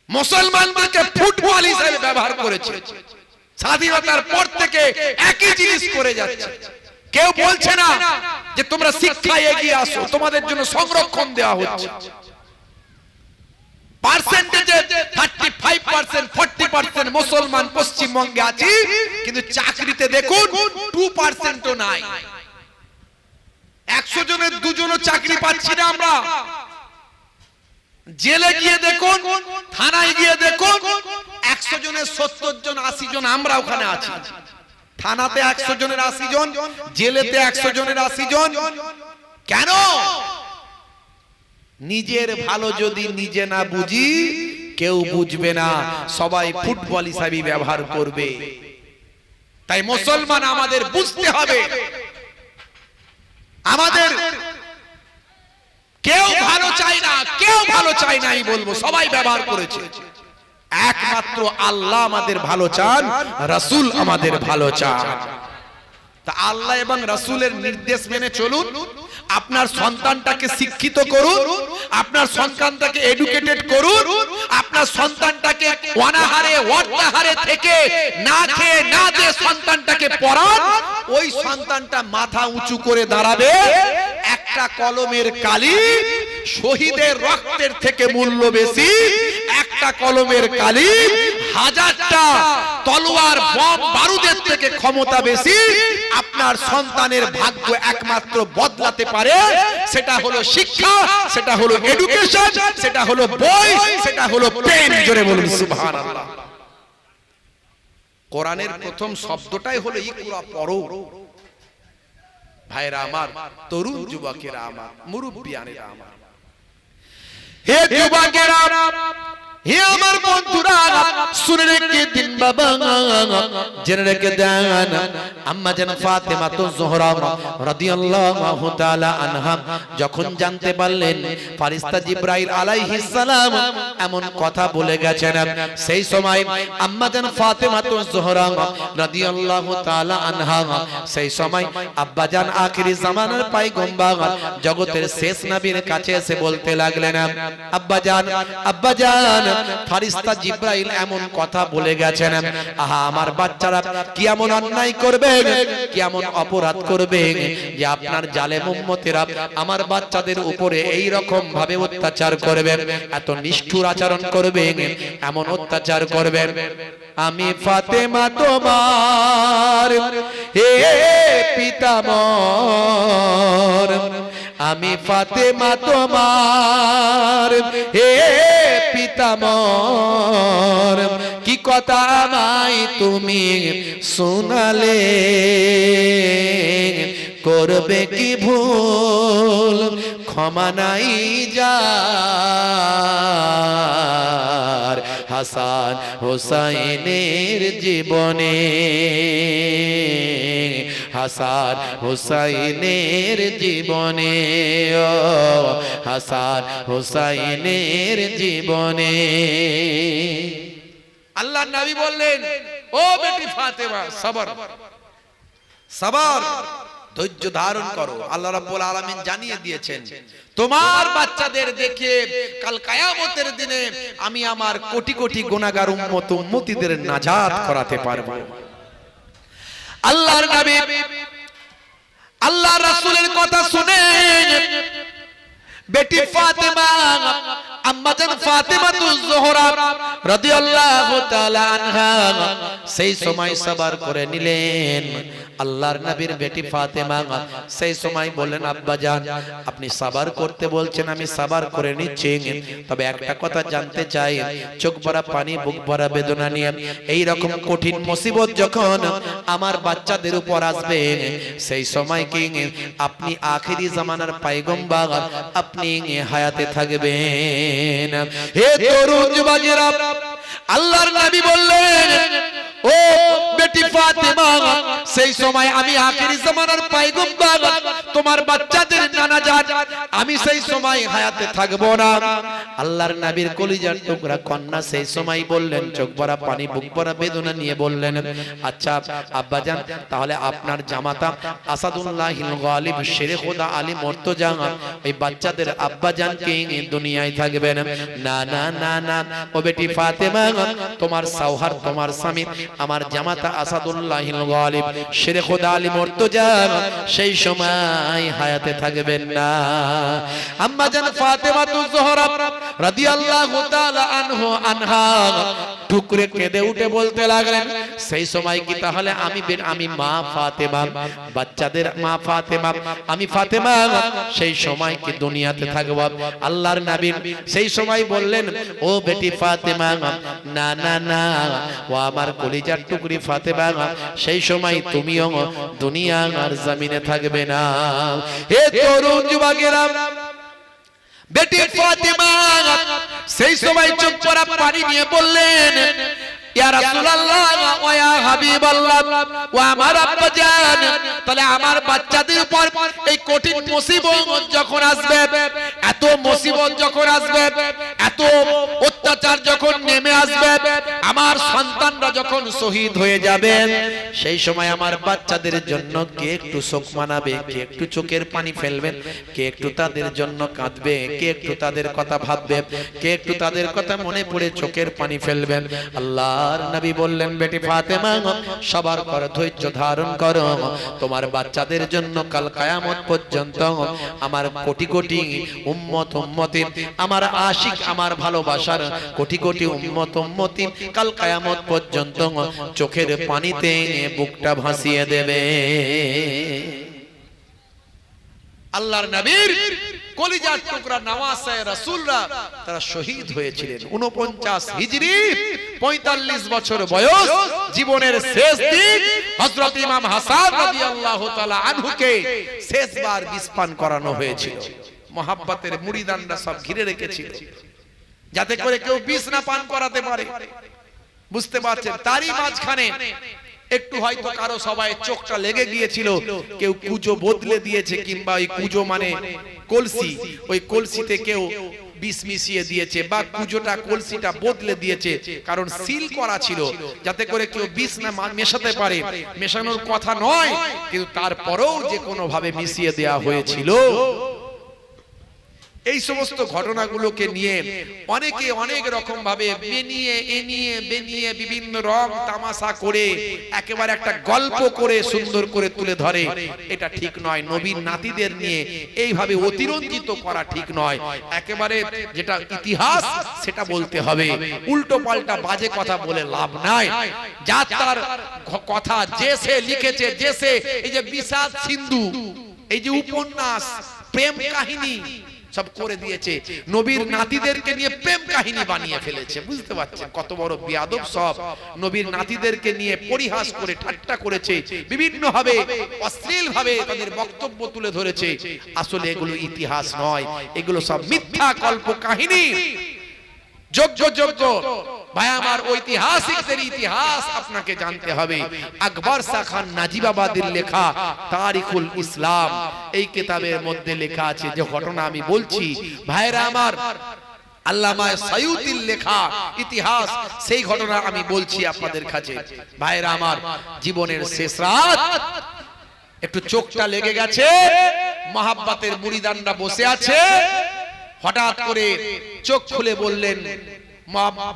মুসলমানদেরকে ফুটবল হিসেবে ব্যবহার করেছে। স্বাধীনতার পর থেকে একই জিনিস করে যাচ্ছে। কেউ বলছে না যে তোমরা শিক্ষায় এগিয়ে আসো, তোমাদের জন্য সংরক্ষণ দেওয়া হচ্ছে। পার্সেন্টেজে 35%, 40% মুসলমান পশ্চিমবঙ্গে আছে, কিন্তু চাকরিতে দেখুন 2%ও নাই। 100 জনের 2 জনও চাকরি পাচ্ছি না আমরা। জেলে গিয়ে দেখুন, থানায় গিয়ে দেখুন, 100 জনের 70 জন 80 জন আমরা ওখানে আছি। থানাতে 100 জনের 80 জন, জেলেতে 100 জনের 80 জন। কেন? নিজের ভালো যদি নিজে না বুঝি, কেউ বুঝবে না, সবাই ফুটবল হিসাবে ব্যবহার করবে। তাই মুসলমান আমাদের বুঝতে হবে, আমাদের কেউ ভালো চায় না, কেউ ভালো চায় নাই বলবো, সবাই ব্যবহার করেছে। একমাত্র আল্লাহ আমাদের ভালো চান, রাসূল আমাদের ভালো চান। তা আল্লাহ এবং রাসূলের নির্দেশ মেনে চলুন, আপনার সন্তানটাকে শিক্ষিত করুন, আপনার সন্তানটাকে এডুকেটেড করুন, আপনার সন্তানটাকে অনাহারে অর্ধাহারে থেকে না খেয়ে না দিয়ে সন্তানটাকে পড়ান। ওই সন্তানটা মাথা উঁচু করে দাঁড়াবে। একটা কলমের কালি শহীদের রক্তের থেকে মূল্য বেশি, একটা কলমের কালি হাজারটা তলোয়ার বম বারুদের থেকে ক্ষমতা বেশি। আপনার সন্তানের ভাগ্য একমাত্র বদলাতে পারে, সেটা হলো শিক্ষা, সেটা হলো এডুকেশন, সেটা হলো বই, সেটা হলো পেন। জোরে বলুন সুবহানাল্লাহ। কোরআনের প্রথম শব্দটাই হলো ইকরা, পড়ো। ভাইরা আমার, তরুণ যুবকেরা আমার, মুরব্বিয়ানেরা আমার, হে যুবকেরা, হে আমার বন্ধুরা, শুনে রেখে দিন বাবা, জেনে রেখে দেন। আম্মা জান ফাতেমা জোহরা রাদিয়াল্লাহু তাআলা আনহা যখন জানতে পারলেন ফেরেশতা জিবরাইল আলাইহিস সালাম এমন কথা বলে গেছেন, সেই সময় আম্মা জান ফাতেমা জোহরা রাদিয়াল্লাহু তাআলা আনহা, সেই সময় আব্বা জান আখিরি জামানার পয়গম্বর জগতের শেষ নবীর কাছে এসে বলতে লাগলেন, আব্বা জান, আব্বা জান, ফেরেশতা জিবরাইল এমন কথা বলে গেছেন, আহা আমার বাচ্চারা কি এমন অন্যায় করবে, কি এমন অপরাধ করবে যে আপনার জালেম উম্মতেরা আমার বাচ্চাদের উপরে এই রকম ভাবে অত্যাচার করবে, এত নিষ্ঠুর আচরণ করবে, এমন অত্যাচার করবে। আমি ফাতেমা তোমার হে পিতামহ, আমি ফাতেমা তোমার হে পিতামহ, কি কথা আমায় তুমি শোনালে, করবে কি ভুল ক্ষমা নাই যার, হাসান হোসাইনের জীবনে, হাসান হোসাইনের জীবনে, ও হাসান হোসাইনের জীবনে। আল্লাহ নবী বললেন, ও বেটি ফাতেমা, সবর সবর, ধৈর্য ধারণ করো। আল্লাহ রাব্বুল আলামিন জানিয়ে দিয়েছেন, তোমার বাচ্চাদের দেখে কাল কিয়ামতের দিনে আমি আমার কোটি কোটি গুনাহগার উম্মত উম্মতিদের নাজাত করাতে পারবো। আল্লাহর নবী আল্লাহ রাসূলের কথা শুনে বেটি ফাতেমা, আম্মা জান ফাতেমা জোহরা রাদিয়াল্লাহু তাআলা আনহা সেই সময় সবর করে নিলেন। আল্লাহর নবীর বেটি ফাতেমা সেই সময় বললেন, আব্বা জান, আপনি সবর করতে বলছেন, আমি সবর করে নিচ্ছি, তবে একটা কথা জানতে চাই, চোখ ভরা পানি বুক ভরা বেদনা নিয়ে এই রকম কঠিন মুসিবত যখন আমার বাচ্চাদের উপর আসবে, সেই সময় কি আপনি আখিরি জামানার পয়গম্বর, আপনি হায়াতে থাকবেন? হে তরুণ যুবকেরা, আল্লাহর নবী বললেন, ও বেটি ফাতেমা, সেই সময় আমি আখিরি জামানার পয়গম্বর, তোমার বাচ্চাদের নানাজাত, আমি সেই সময় হায়াতে থাকবো না। আল্লাহর নবীর কলিজার টুকরা কন্যা সেই সময় বললেন, চোখ ভরা পানি বুক ভরা বেদনা নিয়ে বললেন, আচ্ছা আব্বা জান, তাহলে আপনার জামাতা আসাদুল্লাহিল গালিব শেরে খোদা আলী মুর্তজা এই বাচ্চাদের আব্বা জান কে দুনিয়ায় থাকবেন? না না না না, ও বেটি ফাতেমা, তোমার সওহার, তোমার স্বামী, আমার জামাতা আসাদুল্লাহিল গালিব শেরে খোদা আলী মুর্তজা সেই সময় হায়াতে থাকবেন না। আম্মা জান ফাতেমা জোহরা রাদিয়াল্লাহু তাআলা আনহা টুকরে কেঁদে উঠে বলতে লাগলেন, সেই সময় কি তাহলে আমি মা ফাতেমা, বাচ্চাদের মা ফাতেমা, আমি ফাতেমা সেই সময় কি দুনিয়াতে থাকব? আল্লাহর নবী সেই সময় বললেন, ও বেটি ফাতেমা, না না না, ও আমার কলিজার টুকরি ফাতেমা, সেই সময় তুমিও দুনিয়ার জমিনে থাকবে না। হে তরুণ যুবকেরা, বেটি ফাতেমা সেই সময় চোখ ভরা পানি নিয়ে বললেন, ইয়া রাসূলুল্লাহ ওয়া ইয়া হাবিবাল্লাহ, ও আমার আব্বা জান, তাহলে আমার বাচ্চাদের উপর এই কঠিন মুসিবত যখন আসবে, এত মুসিবত যখন আসবে, এত অত্যাচার যখন নেমে আসবে, আমার সন্তানরা যখন শহীদ হয়ে যাবে, সেই সময় আমার বাচ্চাদের জন্য কে একটু শোক মানাবে, কে একটু চোখের পানি ফেলবেন, কে একটু তাদের জন্য কাঁদবে, কে একটু তাদের কথা ভাববে, কে একটু তাদের কথা মনে পড়ে চোখের পানি ফেলবেন। আল্লাহর নবী বললেন, বেটি ফাতেমা সবার পর ধৈর্য ধারণ করো, তোমার বাচ্চাদের জন্য কাল কিয়ামত পর্যন্ত আমার কোটি কোটি উম্মত উম্মতি, আমার আশিক, আমার ভালোবাসার কোটি কোটি উম্মত উম্মতি কাল কিয়ামত পর্যন্ত চোখের পানিতে বুকটা ভাসিয়ে দেবে। আল্লাহর নবীর কলিজার টুকরা নওয়াসে রাসূলরা তারা শহীদ হয়েছিলেন 49 হিজরি, 45 বছর বয়স, জীবনের শেষ দিন হযরত ইমাম হাসান রাদিয়াল্লাহু তাআলা আনহুকে শেষবার বিষ পান করানো হয়েছিল। মুহাব্বতের মুরিদানরা সব ঘিরে রেখেছিল যাতে করে কেউ বিষ না পান করাতে পারে। বুঝতে পারছেন? তারই মাঝখানে একটু হয়তো কারো সবাই চোখটা লেগে গিয়েছিল, কেউ কুজো বদলে দিয়েছে, কিংবা ওই কুজো মানে কলসি, ওই কলসিতে কেউ বিষ মিশিয়ে দিয়েছে, বা কুজোটা কলসিটা বদলে দিয়েছে, কারণ সিল করা ছিল যাতে করে কেউ বিষ না মেশাতে পারে। মেশানোর কথা নয়, কিন্তু তারপরেও যে কোনো ভাবে মিশিয়ে দেয়া হয়েছিল। এই সমস্ত ঘটনাগুলোকে নিয়ে অনেকে অনেক রকম ভাবে বেনিয়ে বিভিন্ন রং তামাশা করে একেবারে একটা গল্প করে সুন্দর করে তুলে ধরে। এটা ঠিক নয়। নবীর নাতিদের নিয়ে এইভাবে অতিরঞ্জিত করা ঠিক নয়। একেবারে যেটা ইতিহাস সেটা বলতে হবে, উল্টো পাল্টা বাজে কথা বলে লাভ নাই। যা তার কথা যে সে লিখেছে, যে সে এই যে বিষাদ সিন্ধু, এই যে উপন্যাস, প্রেম কাহিনী সব করে দিয়েছে, নবীর নাতিদেরকে নিয়ে প্রেম কাহিনী বানিয়ে ফেলেছে। বুঝতে পারছেন কত বড় বেয়াদব সব? নবীর নাতিদেরকে নিয়ে পরিহাস করে ঠাট্টা করেছে, বিভিন্ন ভাবে অশ্লীল ভাবে তাদের বক্তব্য তুলে ধরেছে। আসলে এগুলো ইতিহাস নয়, এগুলো সব মিথ্যা কল্প কাহিনী। যোগ্য ভাই আমার, ঐতিহাসিকদের ইতিহাস আপনাকে জানতে হবে। আকবর শাহ খান নাজিবাবাদের লেখা তারিখুল ইসলাম, এই কিতাবের মধ্যে লেখা আছে যে ঘটনা আমি বলছি, ভাইরা আমার, আল্লামা সায়ুতির লেখা ইতিহাস, সেই ঘটনা আমি বলছি আপনাদের কাছে। ভাইরা আমার, জীবনের শেষ রাত, একটু চোখটা লেগে গেছে, মহাব্বতের মুরিদানরা বসে আছে, হঠাৎ করে চোখ খুলে বললেন,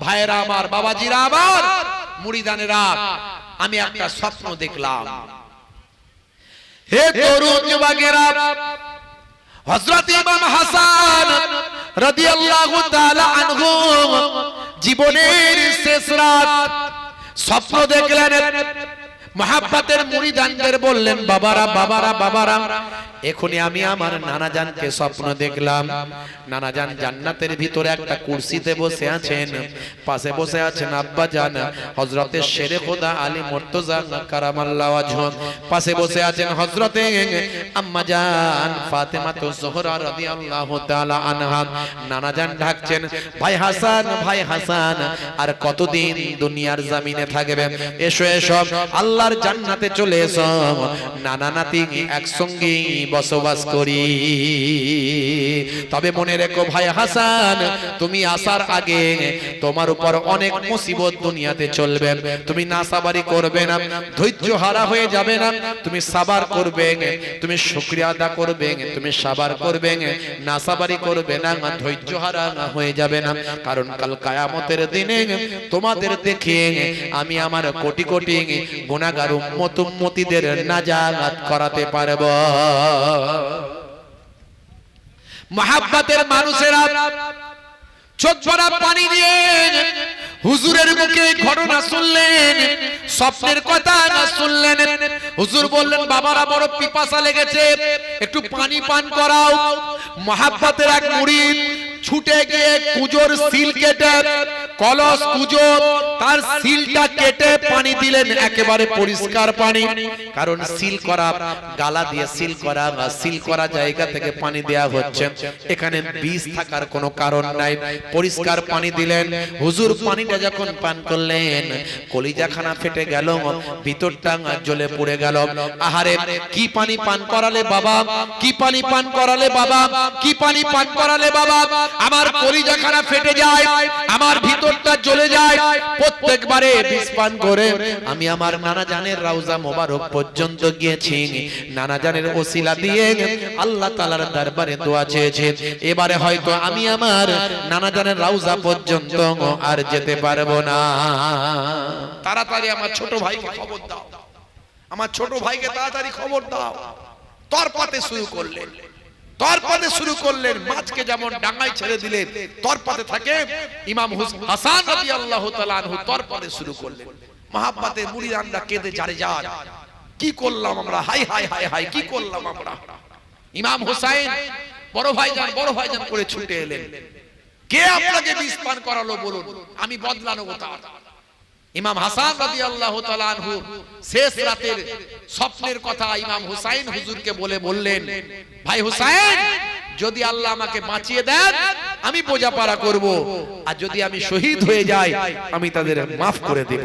ভাইরা আমার, বাবাজিরা আমার, মুরিদানেরা, আমি একটা স্বপ্ন দেখলাম। হে তরুণ যুবকেরা, হযরত ইমাম হাসান রাদিয়াল্লাহু তাআলা আনহু জীবনের শেষ রাত স্বপ্ন দেখলেন। মহাব্বতের মুরিদানদের বললেন, বাবারা, এখনই আমি আমার নানাজানকে স্বপ্ন দেখলাম। নানাজান জান্নাতের ভিতরে একটা কুরসিতে বসে আছেন, পাশে বসে আছেন আব্বাজান হযরতে শেরে খোদা আলী মুর্তজা কারামাল্লাহু ওয়াজহু, পাশে বসে আছেন হযরতে আম্মাজান ফাতেমা জোহরা রাদিয়াল্লাহু তাআলা আনহা। নানাজান ডাকছেন, ভাই হাসান, আর কতদিন দুনিয়ার জমিনে থাকবে? এসো আল্লাহর জান্নাতে চলে এসো, নানা নাতি একসঙ্গে বসবাস করি। তবে মনে রেখো ভাই হাসান, তুমি আসার আগে তোমার উপর অনেক মুসিবত দুনিয়াতে চলবে। তুমি নাসাবারি করবে না, ধৈর্য হারা হয়ে যাবে না, তুমি সাবার করবে, তুমি শুকরিয়া আদা করবে, তুমি সাবার করবে, নাসাবারি করবে না, ধৈর্য হারা হয়ে যাবে না। কারণ কাল কিয়ামতের দিনে তোমাদের দেখে আমি আমার কোটি কোটি গুনাহগার উম্মত উম্মতিদের নাজাত করাতে পারবো। মহাব্বতের মানুষেরা চোখ ভরা পানি দিয়ে হুজুরের মুখে ঘটনা শুনলেন, স্বপ্নের কথা না শুনলেন। হুজুর বললেন, বাবারা বড় পিপাসা লেগেছে, একটু পানি পান করাও। মহাব্বতের এক মুরিদ ছুটে গিয়ে কুজোর সিল কেটে, কলস কুজো তার সিলটা কেটে পানি দিলেন, একেবারে পরিষ্কার পানি। কারণ সিল করা, গালা দিয়ে সিল করা, সিল করা জায়গা থেকে পানি দেয়া হচ্ছে, এখানে বিষ থাকার কোনো কারণ নাই। পরিষ্কার পানি দিলেন। হুজুর পানিটা যখন পান করলেন, কলিজাখানা ফেটে গেল, ভিতরটা জ্বলে পড়ে গেল। আহারে, কি পানি পান করালে বাবা, কি পানি পান করালে বাবা, কি পানি পান করালে বাবা। আমার কলিজাখানা ফেটে যায়, আমার ভিতরটা জ্বলে যায়। প্রত্যেকবারে বিষ পান করে আমি আমার নানা জানের রওজা মোবারক পর্যন্ত গিয়েছি, নানা জানের ওসিলা দিয়ে আল্লাহ তাআলার দরবারে দোয়া চেয়েছি। এবারে হয়তো আমি আমার নানা জানের রওজা পর্যন্ত আর যেতে পারবো না। তাড়াতাড়ি আমার ছোট ভাইকে খবর দাও, আমার ছোট ভাইকে তাড়াতাড়ি খবর দাও। তরপাতে শুরু করলেন, তরপাতে শুরু করলেন। মাছকে যেমন ডাঙায় ছেড়ে দিলেন তরপাতে থাকে, ইমাম হাসান রাদিয়াল্লাহু তাআলা আনহু তরপাতে শুরু করলেন। মহাব্বতে মুরিদানরা কেঁদে যারে যার, কি করলাম আমরা, হাই হাই হাই হাই কি করলাম আমরা। ইমাম হুসাইন বড় ভাইজান করে ছুটে এলেন। কে আপনাকে বিষ পান করালো বলুন, আমি বদলা নেব তার। ইমাম হাসান রাদিয়াল্লাহু তাআলা আনহু শেষ রাতের স্বপ্নের কথা ইমাম হুসাইন হুজুরকে বললেন, ভাই হুসাইন, যদি আল্লাহ আমাকে বাঁচিয়ে দেন আমি বোঝাপড়া করব, আর যদি আমি শহীদ হয়ে যাই আমি তাদের মাফ করে দেব।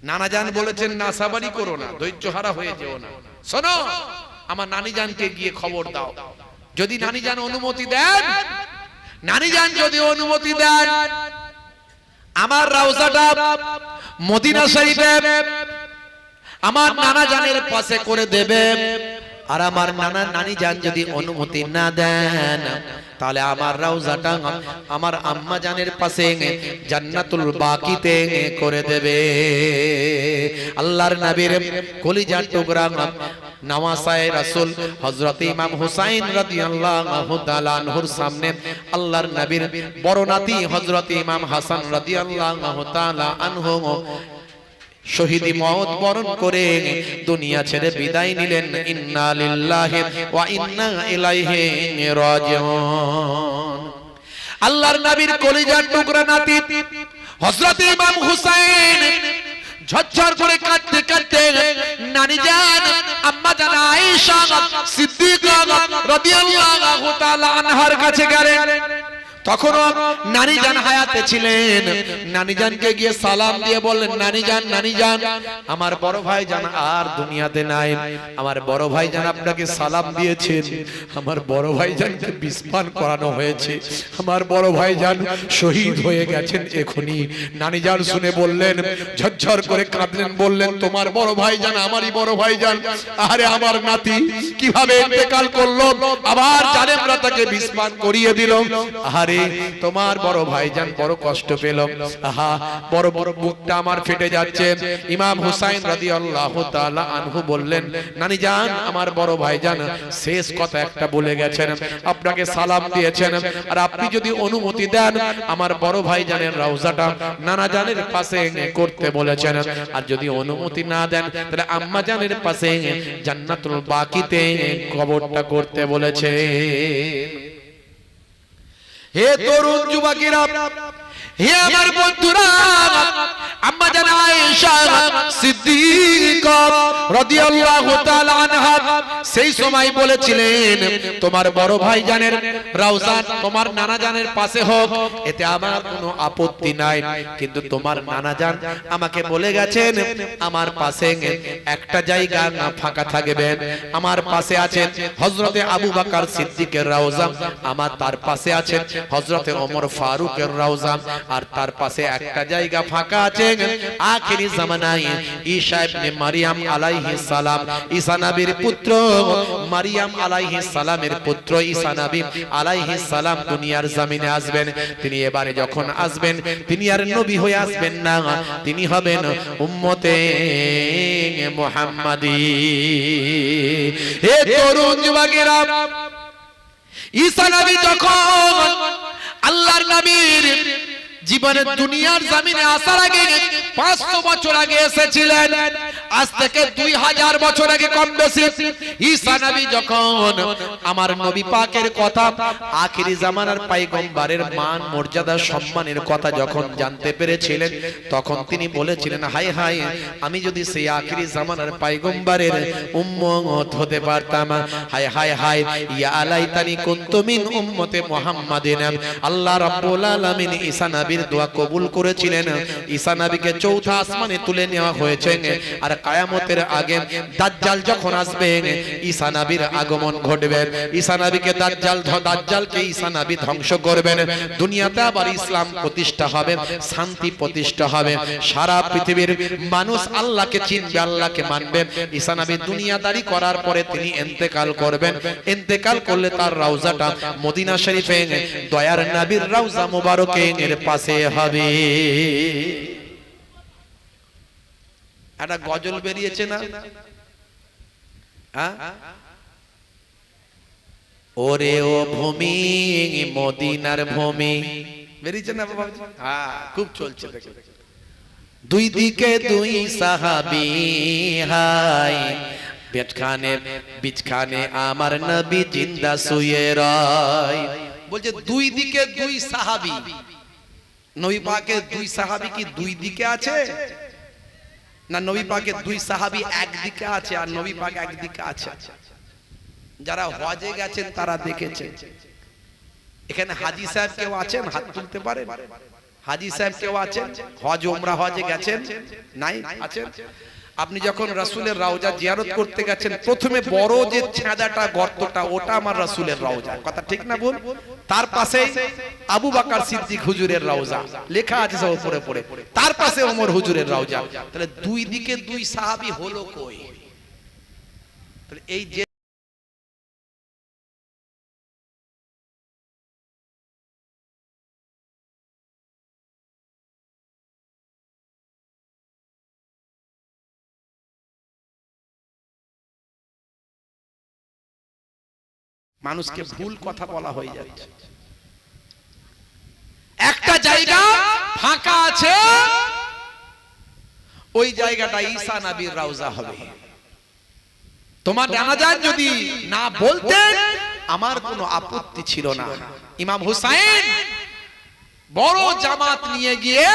নানা জান বলেছেন, না সাবারি করো না, ধৈর্য হারা হয়ে যেও না। শোনো, আমার নানি জানকে গিয়ে খবর দাও, যদি নানি জান অনুমতি দেন, নানি জান যদি অনুমতি দেন আমার রওজাটা মদিনা শরীফে আমার নানা জানের পাশে করে দেবে। আর আমার নানি জান যদি অনুমতি না দেন তাহলে আমার রওজাটা আমার আম্মা জানের পাশে জান্নাতুল বাকিতে করে দেবে। আল্লাহর নবীর কলিজার টুকরা নওয়াসায়ে রাসূল হযরত ইমাম হুসাইন রাদিয়াল্লাহু তাআলা আনহুর সামনে আল্লাহর নবীর বড় নাতি হযরত ইমাম হাসান রাদিয়াল্লাহু তাআলা আনহু শহীদি মওত বরণ করে দুনিয়া ছেড়ে বিদায় নিলেন। ইন্না লিল্লাহি ওয়া ইন্না ইলাইহি রাজিউন। আল্লাহর নবীর কলিজার টুকরা নাতি হযরত ইমাম হুসাইন ঝরঝর করে কাঁদতে কাঁদতে নানি জান আম্মা জান আয়েশা সিদ্দিকা রাদিয়াল্লাহু তাআলা আনহার কাছে গেলেন। তখন নানি জান হায়াতে ছিলেন। নানি জানকে গিয়ে সালাম দিয়ে বললেন, নানি জান আমার বড় ভাই জান আর দুনিয়াতে নাই, আমার বড় ভাই জান আপনাকে সালাম দিয়েছেন, আমার বড় ভাই জানকে বিষ পান করানো হয়েছে, আমার বড় ভাই জান শহীদ হয়ে গেছেন এখনি। নানি জান শুনে বললেন, ঝরঝর করে কাঁদলেন, বললেন, তোমার বড় ভাই জান আমারই বড় ভাই জান, আরে আমার নাতি কিভাবে ইন্তেকাল করলো, আবার জালেমরা তাকে বিষ পান করিয়ে দিল, আরে তোমার বড় ভাইজান বড় কষ্ট পেল, আহা বড় বড় বুকটা আমার ফেটে যাচ্ছে। ইমাম হুসাইন রাদিয়াল্লাহু তাআলা আনহু বললেন, নানি জান আমার বড় ভাইজান শেষ কথা একটা বলে গেছেন, আপনাকে সালাম দিয়েছেন, আর আপনি যদি অনুমতি দেন আমার বড় ভাইজানের রওজাটা নানা জানের পাশে করতে বলেছেন, আর যদি অনুমতি না দেন তাহলে আম্মা জানের পাশে জান্নাতুল বাকিতে কবরটা করতে বলেছে। হে তরুণ যুবকেরা, হে আমার বন্ধুরা, আম্মা জান আয়েশা সিদ্দিকা রাদিয়াল্লাহু তাআলা আনহা সেই সময় বলেছিলেন, তোমার বড় ভাই জানের রওজা তোমার নানা জানের পাশে হোক, এতে আমার কোনো আপত্তি নাই, কিন্তু তোমার নানা জান আমাকে বলে গেছেন আমার পাশে একটা জায়গা না ফাঁকা থাকবে। আমার পাশে আছেন হযরতে আবু বকর সিদ্দিকের রওজা, আমার তার পাশে আছেন হযরতে ওমর ফারুকের রওজা, আর তার পাশে একটা জায়গা ফাঁকা আছে আখিরি জামানায় ঈসা ইবনে মারইয়াম আলাইহিস সালাম, ঈসা নবীর পুত্র মারইয়াম আলাইহিস সালামের পুত্র ঈসা নবী আলাইহিস সালাম দুনিয়ার জমিনে আসবেন। তিনি এবারে যখন আসবেন তিনি আর নবী হয়ে আসবেন না, তিনি হবেন উম্মতে মুহাম্মাদি। হে তরুণ যুবকেরা, ঈসা নবী যখন আল্লাহর নবীর জীবনে দুনিয়ার জমিনে আসার আগে 500 বছর আগে এসেছিলেন, আজ থেকে 2000 বছর আগে কম বেশি ঈসা নবী যখন আমার নবী পাকের কথা, আখিরি জামানার পয়গম্বরের মান মর্যাদা সম্মানের কথা যখন জানতে পেরেছিলেন, তখন তিনি বলেছিলেন, হায় হায় আমি যদি সেই আখিরি জামানার পয়গম্বরের উম্মত হতে পারতাম, হায় হায় হায় ইয়া লাইতানি কুনতু মিন উম্মতে মুহাম্মাদিন। আল্লাহ রাব্বুল আলামিন ঈসা নবীর নবীর দোয়া কবুল করেছিলেন। ঈসা নবীকে চৌথা আসমানে তুলে নেওয়া হয়েছে। আর কিয়ামতের আগে দাজ্জাল যখন আসবে, ঈসা নবীর আগমন ঘটবে। ঈসা নবীকে দাজ্জালকে ঈসা নবী ধ্বংস করবেন। দুনিয়াতে আবার ইসলাম প্রতিষ্ঠা হবে, শান্তি প্রতিষ্ঠা হবে। সারা পৃথিবীর মানুষ আল্লাহকে চিনবে, আল্লাহকে মানবে। ঈসা নবী দুনিয়াদারি করার পরে তিনি ইন্তেকাল করবেন। ইন্তেকাল করলে তার রওজাটা মদিনা শরীফে দয়ার নবীর রওজা মুবারকের পাশে হবে। একটা গজল বেরিয়েছে না, ওরে ও ভূমি মদিনার ভূমি, বেরিয়েছে না বাবা? হ্যাঁ, খুব চলছে। দুই দিকে দুই সাহাবী, হাই পেটখানে বিছখানে আমার নবী জিন্দা শুয়ে রয়। বলছে দুই দিকে দুই সাহাবী। নবী পাকের দুই সাহাবী কি দুই দিকে আছে না নবী পাকের দুই সাহাবী একদিকে আছে আর নবী পাক একদিকে আছে? যারা হজে গেছেন তারা দেখেছেন। এখানে হাজী সাহেব কেউ আছেন? হাত তুলতে পারেন। হাজী সাহেব কেউ আছেন? হজ ওমরা হজে গেছেন? নাই আছেন? আপনি যখন রাসূলের রওজা জিয়ারত করতে গেছেন, প্রথমে বড় যে ছাদাটা গর্তটা ওটা আমার রাসূলের রওজা, কথা ঠিক না বল? তার পাশে আবু বকর সিদ্দিক হুজুরের রওজা লেখা আছে সব উপরে পড়ে, তার পাশে ওমর হুজুরের রওজা। তাহলে দুই দিকে দুই সাহাবী হলো কই? তাহলে এই যে মানুষকে ভুল কথা বলা হয়ে যাচ্ছে। একটা জায়গা ফাঁকা আছে, ওই জায়গাটা ঈসা নবীর রওজা হবে। তোমার জানাজা যদি না বলতেন আমার কোনো আপত্তি ছিল না। ইমাম হুসাইন বড় জামাত নিয়ে গিয়ে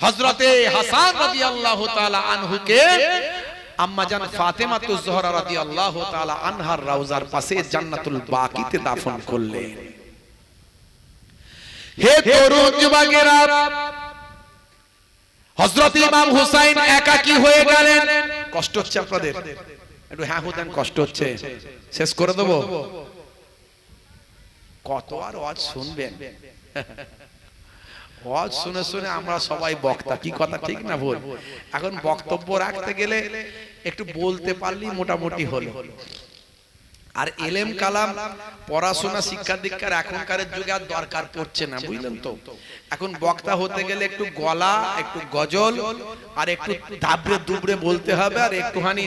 হযরতে হাসান রাদিয়াল্লাহু তাআলা আনহুকে আম্মা জান ফাতেমা তুজ জোহরা রাদিয়াল্লাহু তাআলা আনহার রওজার পাশে জান্নাতুল বাকিতে দাফন করলেন। হে তরুণ যুবকেরা, হযরত ইমাম হুসাইন একাকী হয়ে গেলেন। কষ্ট হচ্ছে আপনাদের? একটু হ্যাঁ হুদান কষ্ট হচ্ছে, শেষ করে দেব। কত আর ওয়াজ শুনবেন? ওয়াজ শুনে শুনে আমরা সবাই বক্তা, কি কথা ঠিক না ভুল? এখন বক্তব্য রাখতে গেলে একটু বলতে পারলেই মোটামুটি হলো। আর এলেম কালাম পড়াশোনা শিক্ষা দীক্ষার এখনকার যুগে আর দরকার পড়ছে না, বুঝলেন তো? এখন বক্তা হতে গেলে একটু গলা, একটু গজল আর একটু দাবড়ে দুবড়ে বলতে হবে, আর একটুখানি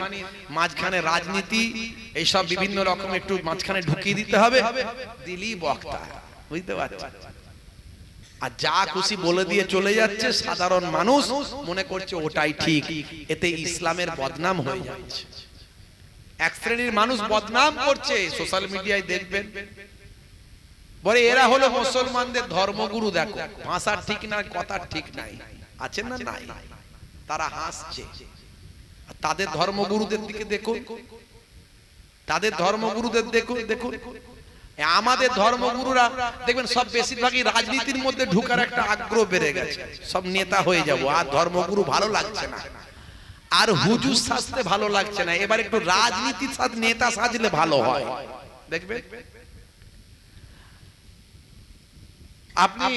মাঝখানে রাজনীতি এইসব বিভিন্ন রকম একটু মাঝখানে ঢুকিয়ে দিতে হবে, দিলি বক্তা, বুঝতে পারছেন? আর যা খুশি বলে দিয়ে চলে যাচ্ছে, সাধারণ মানুষ মনে করছে ওটাই ঠিক। এতে ইসলামের বদনাম হয়ে যাচ্ছে। এক শ্রেণীর মানুষ বদনাম করছে, সোশ্যাল মিডিয়ায় দেখবেন, বলে এরা হলো মুসলমানদের ধর্মগুরু। দেখো ভাষা ঠিক না, কথা ঠিক নাই, আছে না নাই? তারা হাসছে। তাদের ধর্মগুরুদের দিকে দেখুন, তাদের ধর্মগুরুদের দেখুন। দেখুন আমাদের ধর্মগুরুরা দেখবেন সব বেশিরভাগই রাজনীতির মধ্যে ঢুকার একটা আগ্রহ বেড়ে গেছে। সব নেতা হয়ে যাব, আর ধর্মগুরু ভালো লাগছে না, আর হুজুর সাজতে ভালো লাগছে না। এবার একটু রাজনীতির সাথে নেতা সাজলে ভালো হয়। দেখবেন আপনি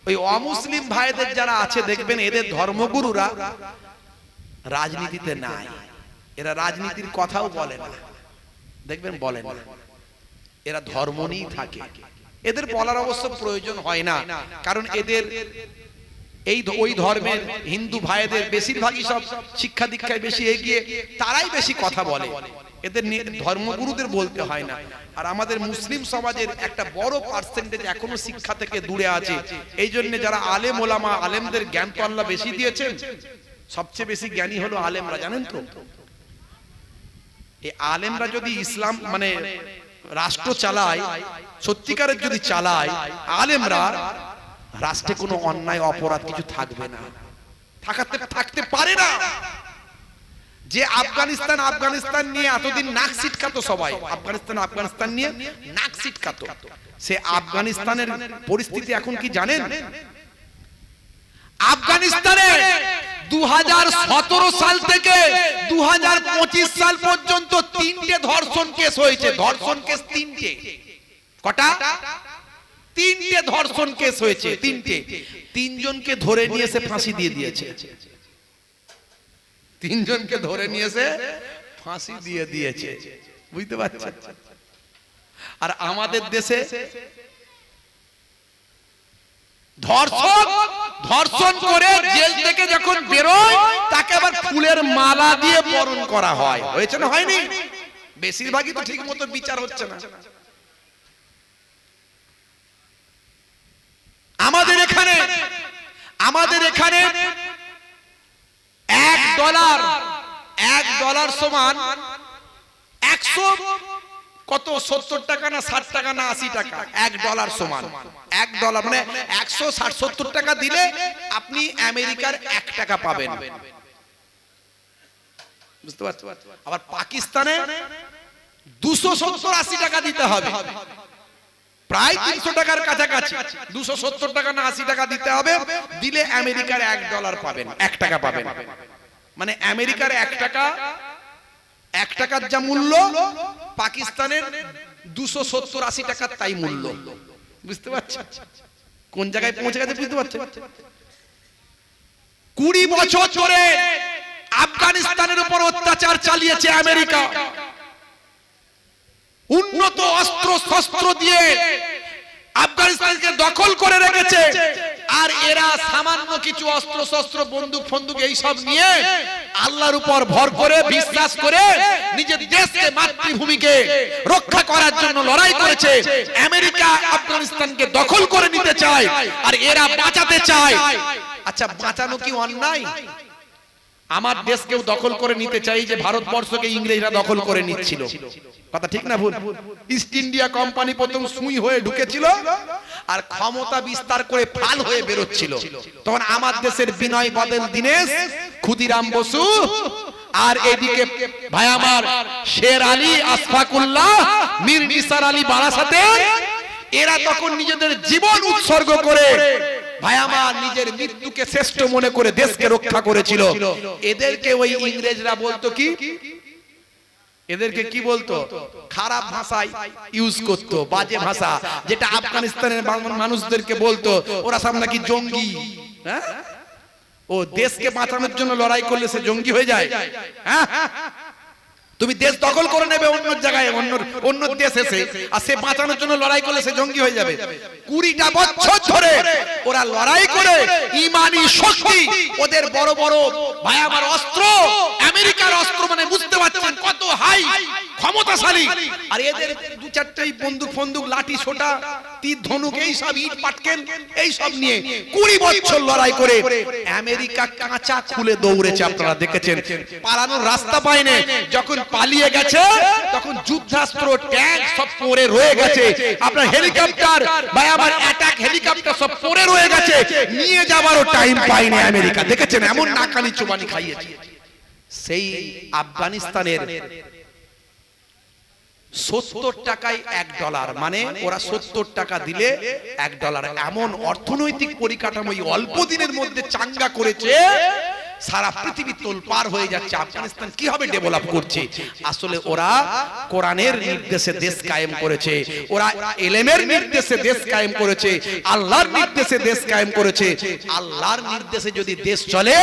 ওই অমুসলিম ভাইদের যারা আছে, দেখবেন এদের ধর্মগুরুরা রাজনীতিতে নাই, এরা রাজনীতির কথাও বলে না, দেখবেন বলে না, এরা ধর্ম নিয়েই থাকে। এদের বলার অবশ্য প্রয়োজন হয় না, কারণ এদের ওই ধর্মের হিন্দু ভাইদের বেশিরভাগই সব শিক্ষা দীক্ষায় বেশি এগিয়ে, তারাই বেশি কথা বলে, এদের ধর্মগুরুদের বলতে হয় না। আর আমাদের মুসলিম সমাজের একটা বড় পার্সেন্টেজ এখনো শিক্ষা থেকে দূরে আছে। এই জন্য যারা আলেম ওলামা, আলেমদের জ্ঞান তো আল্লাহ বেশি দিয়েছেন, সবচেয়ে বেশি জ্ঞানী হলো আলেমরা, জানেন তো? এই আলেমরা যদি ইসলাম মানে রাষ্ট্র চালায়, সত্যিকারের যদি চালায় আলেমরা, রাষ্ট্রে কোনো অন্যায় অপরাধ কিছু থাকবে না, থাকতে পারে না। যে আফগানিস্তান নিয়ে এতদিন নাক সিটকাতো সবাই, আফগানিস্তান নিয়ে নাক সিটকাতো, সে আফগানিস্তানের পরিস্থিতি এখন কি জানেন? আফগানিস্তানে 2017 সাল থেকে 2025 সাল পর্যন্ত 3টে ধর্ষণ কেস হয়েছে। ধর্ষণ কেস 3টে। কটা? 3টে ধর্ষণ কেস হয়েছে। 3টে। 3 জনকে ধরে নিয়ে এসে ফাঁসি দিয়ে দিয়েছে। 3 জনকে ধরে নিয়ে এসে ফাঁসি দিয়ে দিয়েছে। বুঝতে পারছেন? আর আমাদের দেশে ধর্ষণ করে জেল থেকে যখন বেরোয় তাকে আবার ফুলের মালা দিয়ে বরণ করা হয়। হয়েছে না হয়নি? বেশিরভাগই তো ঠিক মতো বিচার হচ্ছে না। আমাদের এখানে $1 সমান 100 কত 70 টাকা না 60 টাকা না 80 টাকা। $1 সমান $1 মানে 160-70 টাকা দিলে আপনি আমেরিকার 1 টাকা পাবেন। বুঝতে পারছো? আবার পাকিস্তানে 270-80 টাকা দিতে হবে, প্রায় 300 টাকার কাছাকাছি। 270 টাকা না 80 টাকা দিতে হবে, দিলে আমেরিকার $1 পাবেন, 1 টাকা পাবেন। মানে আমেরিকার 1 টাকার যা মূল্য, পাকিস্তানের 270-80 টাকার তাই মূল্য। বুঝতে পারছেন কোন জায়গায় পৌঁছে গেছে? বুঝতে পারছেন? 20 বছর ধরে আফগানিস্তানের উপর অত্যাচার চালিয়েছে আমেরিকা। উন্নত অস্ত্র শস্ত্র দিয়ে আফগানিস্তানকে দখল করে রেখেছে। আর এরা সামান্য কিছু অস্ত্র শস্ত্র বন্দুক ফন্দুক এইসব নিয়ে আল্লাহর উপর ভর করে বিশ্বাস করে নিজের দেশকে মাতৃভূমিকে রক্ষা করার জন্য লড়াই করেছে। আমেরিকা আফগানিস্তানকে দখল করে নিতে চায় আর এরা বাঁচাতে চায়। আচ্ছা, বাঁচানো কি অন্যায়? আমার দেশকেও দখল করে নিতে চাই যে ভারতবর্ষকে ইংরেজরা দখল করে নিচ্ছিল। কথা ঠিক না ভুল? ইস্ট ইন্ডিয়া কোম্পানি প্রথম সুই হয়ে ঢুকেছিল আর ক্ষমতা বিস্তার করে ফাল হয়ে বেরোচ্ছিল। তখন আমার দেশের বিনয় বাদল দীনেশ, ক্ষুদিরাম বসু আর এদিকে ভাই আমার শের আলী, আশফাকুল্লাহ, মীর নিসার আলী বারাসাতে, এরা তখন নিজেদের জীবন উৎসর্গ করে ভাই আমার নিজের মৃত্যুকে শ্রেষ্ঠ মনে করে দেশকে রক্ষা করেছিল। এদেরকে ওই ইংরেজরা বলতো কি? এদেরকে কি বলতো? খারাপ ভাষায় ইউজ করতো, বাজে ভাষা, যেটা আফগানিস্তানের মানুষদেরকে বলতো ওরা সব নাকি জঙ্গি। হ্যাঁ, ও দেশকে বাঁচানোর জন্য লড়াই করলে সে জঙ্গি হয়ে যায়? হ্যাঁ, তুমি দেশ দখল করে নেবে অন্য জায়গায়, অন্য দেশ এসে, আর সে বাঁচানোর জন্য লড়াই করলে সে জঙ্গি হয়ে যাবে। 20টা বছর ধরে ওরা লড়াই করে ইমানি শক্তি, ওদের বড় বড় ভাই আমার অস্ত্র, আমেরিকার অস্ত্র, মানে বুঝতে পারছেন কত হাই ক্ষমতাশালী। আর এদের 2-4টাই বন্দুক ফন্দুক, লাঠি সোটা, তীর ধনুক, এই সব ইট পাটকেন, এই সব নিয়ে 20 বছর লড়াই করে আমেরিকা কাঁচা খুলে দৌড়েছে। আপনারা দেখেছেন, পালানোর রাস্তা পায়নি। যখন পালিয়ে গেছে তখন যুদ্ধাস্ত্র, ট্যাঙ্ক সব পড়ে রয়ে গেছে। আপনার হেলিকপ্টার ভাই আমার অ্যাটাক হেলিকপ্টার সব পড়ে রয়ে গেছে, নিয়ে যাবারও টাইম পায়নি আমেরিকা। দেখেছেন এমন নাকানি চুবানি খাইয়েছে। সেই আফগানিস্তানের 70 টাকায় $1, মানে ওরা 70 টাকা দিলে $1। এমন অর্থনৈতিক পরিকাঠামো অল্প দিনের মধ্যে চাঙ্গা করেছে, সারা পৃথিবী তোলপার হয়ে যাচ্ছে। আফগানিস্তান কিভাবে ডেভেলপ করছে? আসলে ওরা কোরআনের নির্দেশে দেশ কায়েম করেছে, ওরা ইলমের নির্দেশে দেশ কায়েম করেছে, আল্লাহর নির্দেশে দেশ কায়েম করেছে। আল্লাহর নির্দেশে যদি দেশ চলে,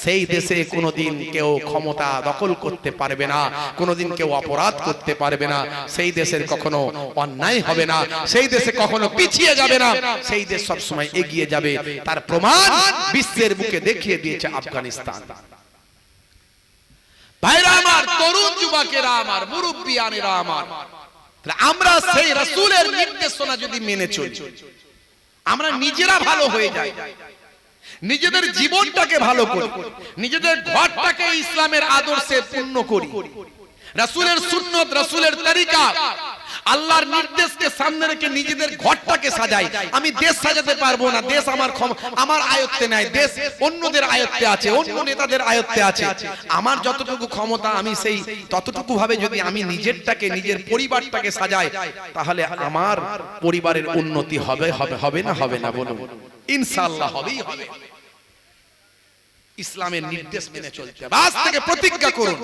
সেই দেশে কোনোদিন কেউ ক্ষমতা দখল করতে পারবে না, কোনোদিন কেউ অপরাধ করতে পারবে না, সেই দেশের কখনো অন্যায় হবে না, সেই দেশে কখনো পিছিয়ে যাবে না, সেই দেশ সব সময় এগিয়ে যাবে। তার প্রমাণ বিশ্বের বুকে দেখিয়ে দিয়েছে আফগানিস্তান। ভাইরা আমার, তরুণ যুবকেরা আমার, মুরব্বিয়ানেরা আমার, আমরা সেই রাসূলের নির্দেশনা যদি মেনে চলি, আমরা নিজেরা ভালো হয়ে যাই, নিজেদের জীবনটাকে ভালো করি, নিজেদের ঘরটাকে ইসলামের আদর্শে পূর্ণ করি, রাসূলের সুন্নাত, রাসূলের তরিকা, আল্লাহর নির্দেশকে সামনে রেখে নিজেদের ঘরটাকে সাজাই। আমি দেশ সাজাতে পারবো না, দেশ আমার আয়ত্তে নাই, দেশ অন্যদের আয়ত্তে আছে, অন্য নেতাদের আয়ত্তে আছে। আমার যতটুকু ক্ষমতা আমি সেই ততটুকু ভাবে যদি আমি নিজেরটাকে, নিজের পরিবারটাকে সাজাই, তাহলে আমার পরিবারের উন্নতি হবে না বলুন? ইনশাআল্লাহ হবেই হবে। ইসলামের নির্দেশ মেনে চলতে হবে। আজ থেকে প্রতিজ্ঞা করুন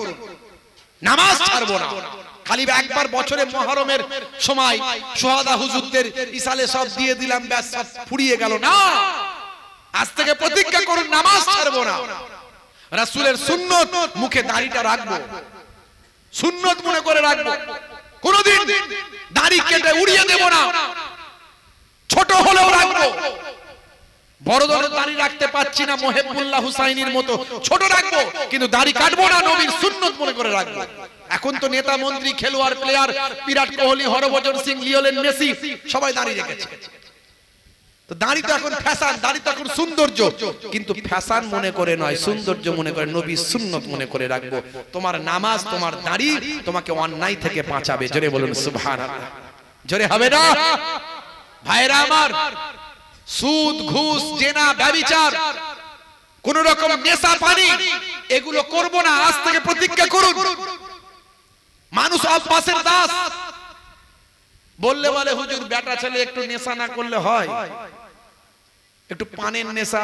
নামাজ ছাড়বো না। খালি একবার বছরে মুহররমের সময় শুহাদা হুজুরদের ইসালে সব দিয়ে দিলাম, ব্যাস সব ফুরিয়ে গেল না। আজ থেকে প্রতিজ্ঞা করুন নামাজ ছাড়বো না। রাসূলের সুন্নত, মুখে দাড়িটা রাখবো, সুন্নত মনে করে রাখবো। কোনদিন দাড়ি কেটে উড়িয়ে দেব না, ছোট হলেও রাখবো। বড় ধরনের দাড়ি রাখতে পাচ্ছি না মুহিবুল্লাহ হুসাইনির মতো, ছোট রাখবো, কিন্তু দাড়ি কাটবো না, নবীর সুন্নত মনে করে রাখবো। এখন তো নেতা মন্ত্রী, খেলোয়াড়, player, Virat Kohli, Harbhajan Singh, Lionel Messi সবাই দাড়ি রেখেছে। তো দাড়ি তো এখন ফ্যাশন, দাড়ি তো এখন সৌন্দর্য, কিন্তু ফ্যাশন মনে করে নয়, সৌন্দর্য মনে করে, নবীর সুন্নত মনে করে রাখবো। তোমার নামাজ, তোমার দাড়ি তোমাকে অন্যায় থেকে বাঁচাবে। জোরে বলুন সুবহানাল্লাহ। জোরে হবে না ভাইরা আমার? সুদ, ঘুষ, জেনা, ব্যভিচার, কোন রকম নেশা পানি এগুলো করব না। আজ থেকে প্রতিজ্ঞা করুন। মানুষ অভ্যাসের দাস। বললে বলে হুজুর বেটা ছেলে একটু নেশা না করলে হয়? একটু পানের নেশা,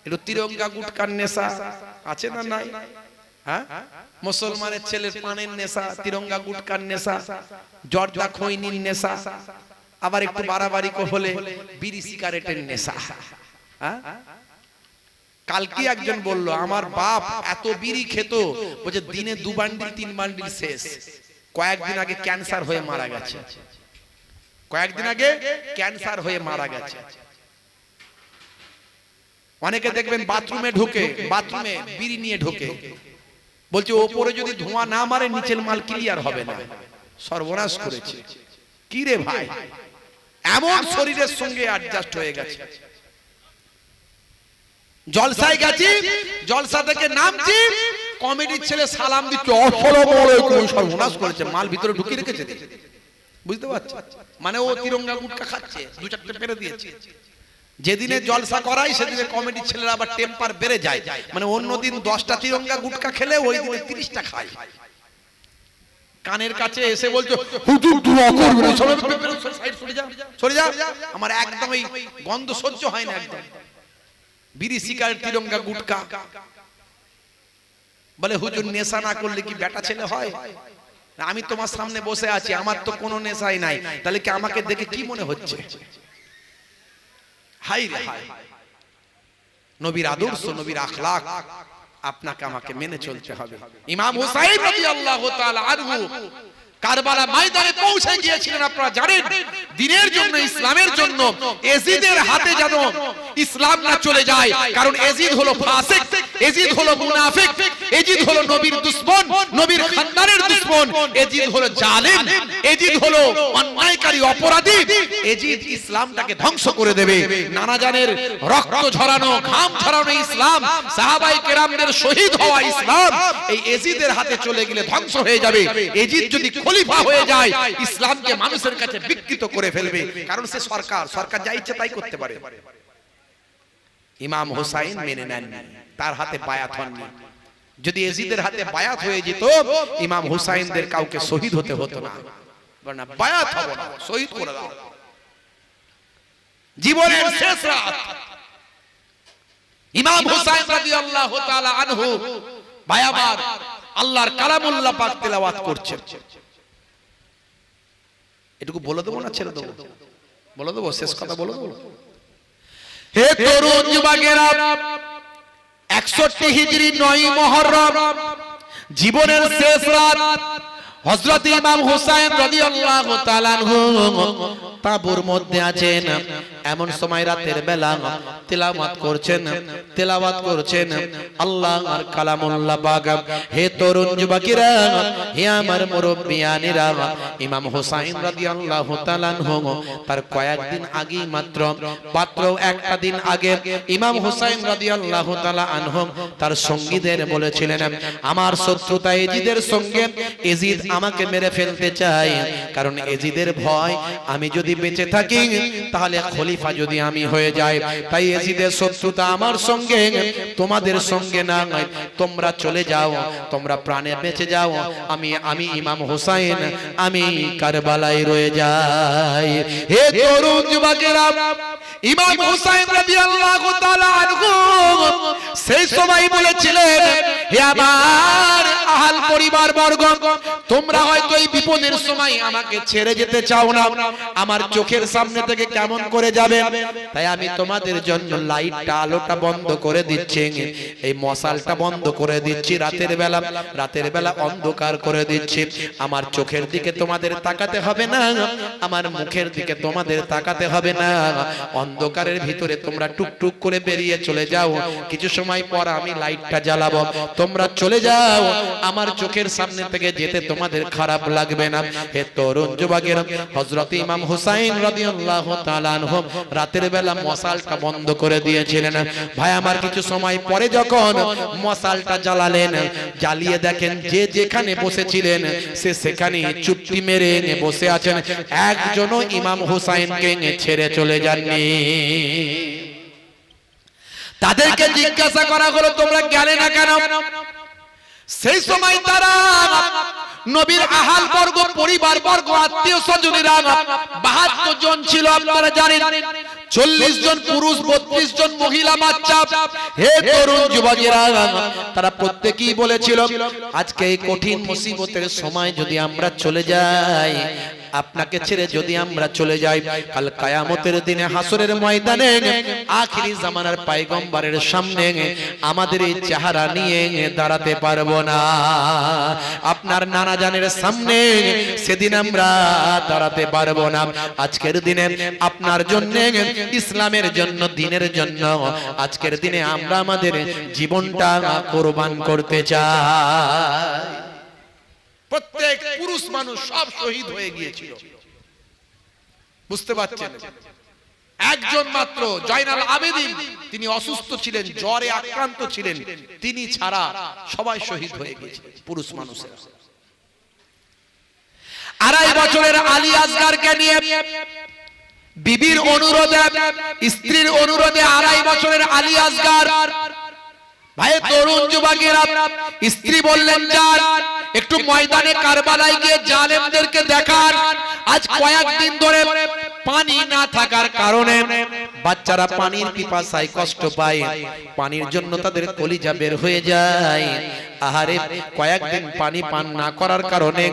একটু তিরঙ্গা গুটকার নেশা আছে না নাই? হ্যাঁ, মুসলমানের ছেলের পানের নেশা, তিরঙ্গা গুটকার নেশা, জর্দা খৈনির নেশা, আবার একটু বাড়াবাড়ি হলে বিড়ি সিগারেটের নেশা। কালকে একজন বলল আমার বাপ এত বিড়ি খেত, বলছে দিনে 2 বান্ডিল 3 বান্ডিল শেষ। কয়েকদিন আগে ক্যান্সার হয়ে মারা গেছে। কয়েকদিন আগে ক্যান্সার হয়ে মারা গেছে। অনেকে দেখবেন বাথরুমে ঢুকে, বাথরুমে বিড়ি নিয়ে ঢোকে, বলছে ওপরে যদি ধোঁয়া না মারে নিচের মাল ক্লিয়ার হবে না। সর্বনাশ করেছে। কি রে ভাই, এমন শরীরের সঙ্গে অ্যাডজাস্ট হয়ে গেছে। জলসায় গেছি, জলসা থেকে নামছি, কমেডির ছেলে সালাম দিচ্ছে, আসসালামু আলাইকুম। সর্বনাশ করেছে, মাল ভিতরে ঢুকিয়ে রেখেছে। বুঝতে পারছো? মানে ও তিরঙ্গা গুটকা খাচ্ছে, 2-4টে পেরে দিয়েছে। যেদিনে জলসা করাই সেদিনে কমেডির ছেলেরা আবার টেম্পার বেড়ে যায়। মানে অন্যদিন 10টা তিরঙ্গা গুটকা খেলে ওই দিনে 30টা খায়। কানের কাছে এসে বলছো হুজুর দোয়া করবেন, সাইড সরে যা, সরে যা। আমার একদম এই গন্ধ সহ্য হয় না একদম। বিড়ি সিগারেট তিরঙ্গা গুটকা। বলে হুজুর নেশা না করলে কি বেটা ছেলে হয়? আমি তোমার সামনে বসে আছি, আমার তো কোনো নেশাই নাই, তাহলে কি আমাকে দেখে কি মনে হচ্ছে? হাই রে হাই। নবীর আদর্শ, নবীর আখলাক আপনাকে আমাকে মেনে চলতে হবে। ইমাম হুসাইন রাদিয়াল্লাহু তাআলা আনহু কারবালা ময়দানে পৌঁছে গিয়েছিলেন। আপনারা জানেন দ্বীনের জন্য, ইসলামের জন্য এজিদের হাতে যেন ইসলাম না চলে যায়। কারণ এজিদ হলো ফাসিক, এজিদ হলো মুনাফিক, এজিদ হলো নবীর দুশমন, নবীর খানদানের দুশমন, এজিদ হলো জালেম, এজিদ হলো অন্যায়কারী, অপরাধী। এজিদ ইসলামটাকে ধ্বংস করে দেবে। নানা জানের রক্ত ঝরানো, ঘাম ঝরানো ইসলাম, সাহাবায়ে কেরামদের শহীদ হওয়া ইসলাম এই এজিদের হাতে চলে গেলে ধ্বংস হয়ে যাবে। এজিদ যদি খলিফা হয়ে যায়, ইসলামকে মানুষের কাছে বিকৃত করে ফেলবে। কারণ সে সরকার, সরকার যা ইচ্ছে তাই করতে পারে। ইমাম হুসাইন মেনে নেন, তার হাতে বায়াত হননি। যদি এজিদের হাতে বায়াত হয়ে যেত, ইমাম হুসাইনদের কাউকে শহীদ হতে হতো না। না, বায়াত হবে না, শহীদ করে দাও। জীবনের শেষ রাত ইমাম হুসাইন রাদিয়াল্লাহু তাআলা আনহু বায়াবার আল্লাহর কালামুল্লাহ পাক তেলাওয়াত করছেন। এটুকু বলে দেবো না ছেড়ে দেবো? বলে দেবো, শেষ কথা বলে দেবো। হে তরুণ যুবকেরা, 61 হিজরি 9 মুহররম জীবনের শেষ রাত, হযরত ইমাম হুসাইন রাদিয়াল্লাহু তাআলা আনহু তাঁবুর মধ্যে আছেন। এমন সময় রাতের বেলা তেলাওয়াত করছেন আল্লাহর কালামুল্লাহ পাক। হে তরুণ যুবকেরা, হে আমার মুরব্বিয়ানেরা, ইমাম হুসাইন রাদিয়াল্লাহু তাআলা আনহু তার কয়েকদিন আগে, মাত্র একটা দিন আগে ইমাম হুসাইন রাদিয়াল্লাহু তাআলা আনহু তার সঙ্গীদের বলেছিলেন, আমার শত্রুতা এজিদের সঙ্গে, এজিদ আমাকে মেরে ফেলতে চায়। কারণ এজিদের ভয় আমি যদি বেঁচে থাকি তাহলে খলিফা যদি আমি হয়ে যাই, তাই এজিদের শত্রুতা আমার সঙ্গে, তোমাদের সঙ্গে না। তোমরা চলে যাও, তোমরা প্রাণে বেঁচে যাও, আমি ইমাম হুসাইন আমি কারবালায় রয়ে যাই। হে তরুণ যুবকেরা, ইমাম হুসাইন রাদিয়াল্লাহু তাআলা আনহু সেই সময় বলেছিলেন, হে আমার আহল পরিবার বর্গ, তোমরা হয়তো এই বিপদের সময় আমাকে ছেড়ে যেতে চাও না, আমার চোখের সামনে থেকে কেমন করে যাবে, তাই আমি তোমাদের জন্য লাইটটা আলোটা বন্ধ করে দিচ্ছি, এই মশালটা বন্ধ করে দিচ্ছি, রাতের বেলা অন্ধকার করে দিচ্ছি, আমার চোখের দিকে তোমাদের তাকাতে হবে না, আমার মুখের দিকে তোমাদের তাকাতে হবে না, অন্ধকারের ভিতরে তোমরা টুকটুক করে বেরিয়ে চলে যাও, কিছু সময় পর আমি লাইটটা জ্বালাবো, তোমরা চলে যাও, আমার চোখের সামনে থেকে যেতে তোমাদের খারাপ লাগবে না। হে তরুণ যুবকেরা, হযরত ইমাম হুসাইন রাদিয়াল্লাহু তাআলা আনহু রাতের বেলা মশালটা বন্ধ করে দিয়েছিলেন। ভাই আমার, কিছু সময় পরে যখন মশালটা জ্বালালেন, জ্বালিয়ে দেখেন যে যেখানে বসেছিলেন সে সেখানে চুপটি মেরে বসে আছেন, একজনও ইমাম হুসাইনকে ছেড়ে চলে যাননি। তাদেরকে জিজ্ঞাসা করা হলো, তোমরা গেলে না কেন? সেই সময় তারা নবীর আহাল বর্গ, পরিবার বর্গ, আত্মীয় স্বজনেরা 72 জন ছিল, আপনারা জানেন, 40 জন পুরুষ, 32 জন মহিলা বাচ্চা। হে তরুণ যুবকেরা, তারা প্রত্যেকেই বলেছিল, আজকে এই কঠিন মুসিবতের সময় যদি আমরা চলে যাই, আপনাকে ছেড়ে যদি আমরা চলে যাই, কাল কিয়ামতের দিনে হাসরের ময়দানে আখিরি জামানার পয়গম্বরের সামনে আমাদের এই চেহারা নিয়ে দাঁড়াতে পারবো না, আপনার নানা জানের সামনে সেদিন আমরা দাঁড়াতে পারবো না। আজকের দিনে আপনার জন্য, ইসলামের জন্য, দ্বীনের জন্য আজকের দিনে আমরা আমাদের জীবনটা কোরবান করতে চাই। প্রত্যেক পুরুষ মানুষ সব শহীদ হয়ে গিয়েছিল, বুঝতে পারছেন? একজন মাত্র জয়নাল আবেদিন, তিনি অসুস্থ ছিলেন, জ্বরে আক্রান্ত ছিলেন, তিনি ছাড়া সবাই শহীদ হয়ে গিয়েছিল পুরুষ মানুষের। 2.5 বছরের আলী আসগারকে নিয়ে বিবির অনুরোধে, স্ত্রীর অনুরোধে 2.5 বছরের আলী আসগার, ভাই তরুণ যুবকেরা, স্ত্রী বললেন, যান একটু ময়দানে কারবালায় গিয়ে জালেমদেরকে দেখান, আজ কয়েকদিন ধরে পানি না থাকার কারণে বাচ্চারা পানির পিপাসায় কষ্ট পায়, পানির জন্য তাদের কলিজা বের হয়ে যায়। আহারে, কয়েকদিন পানি পান না করার কারণে,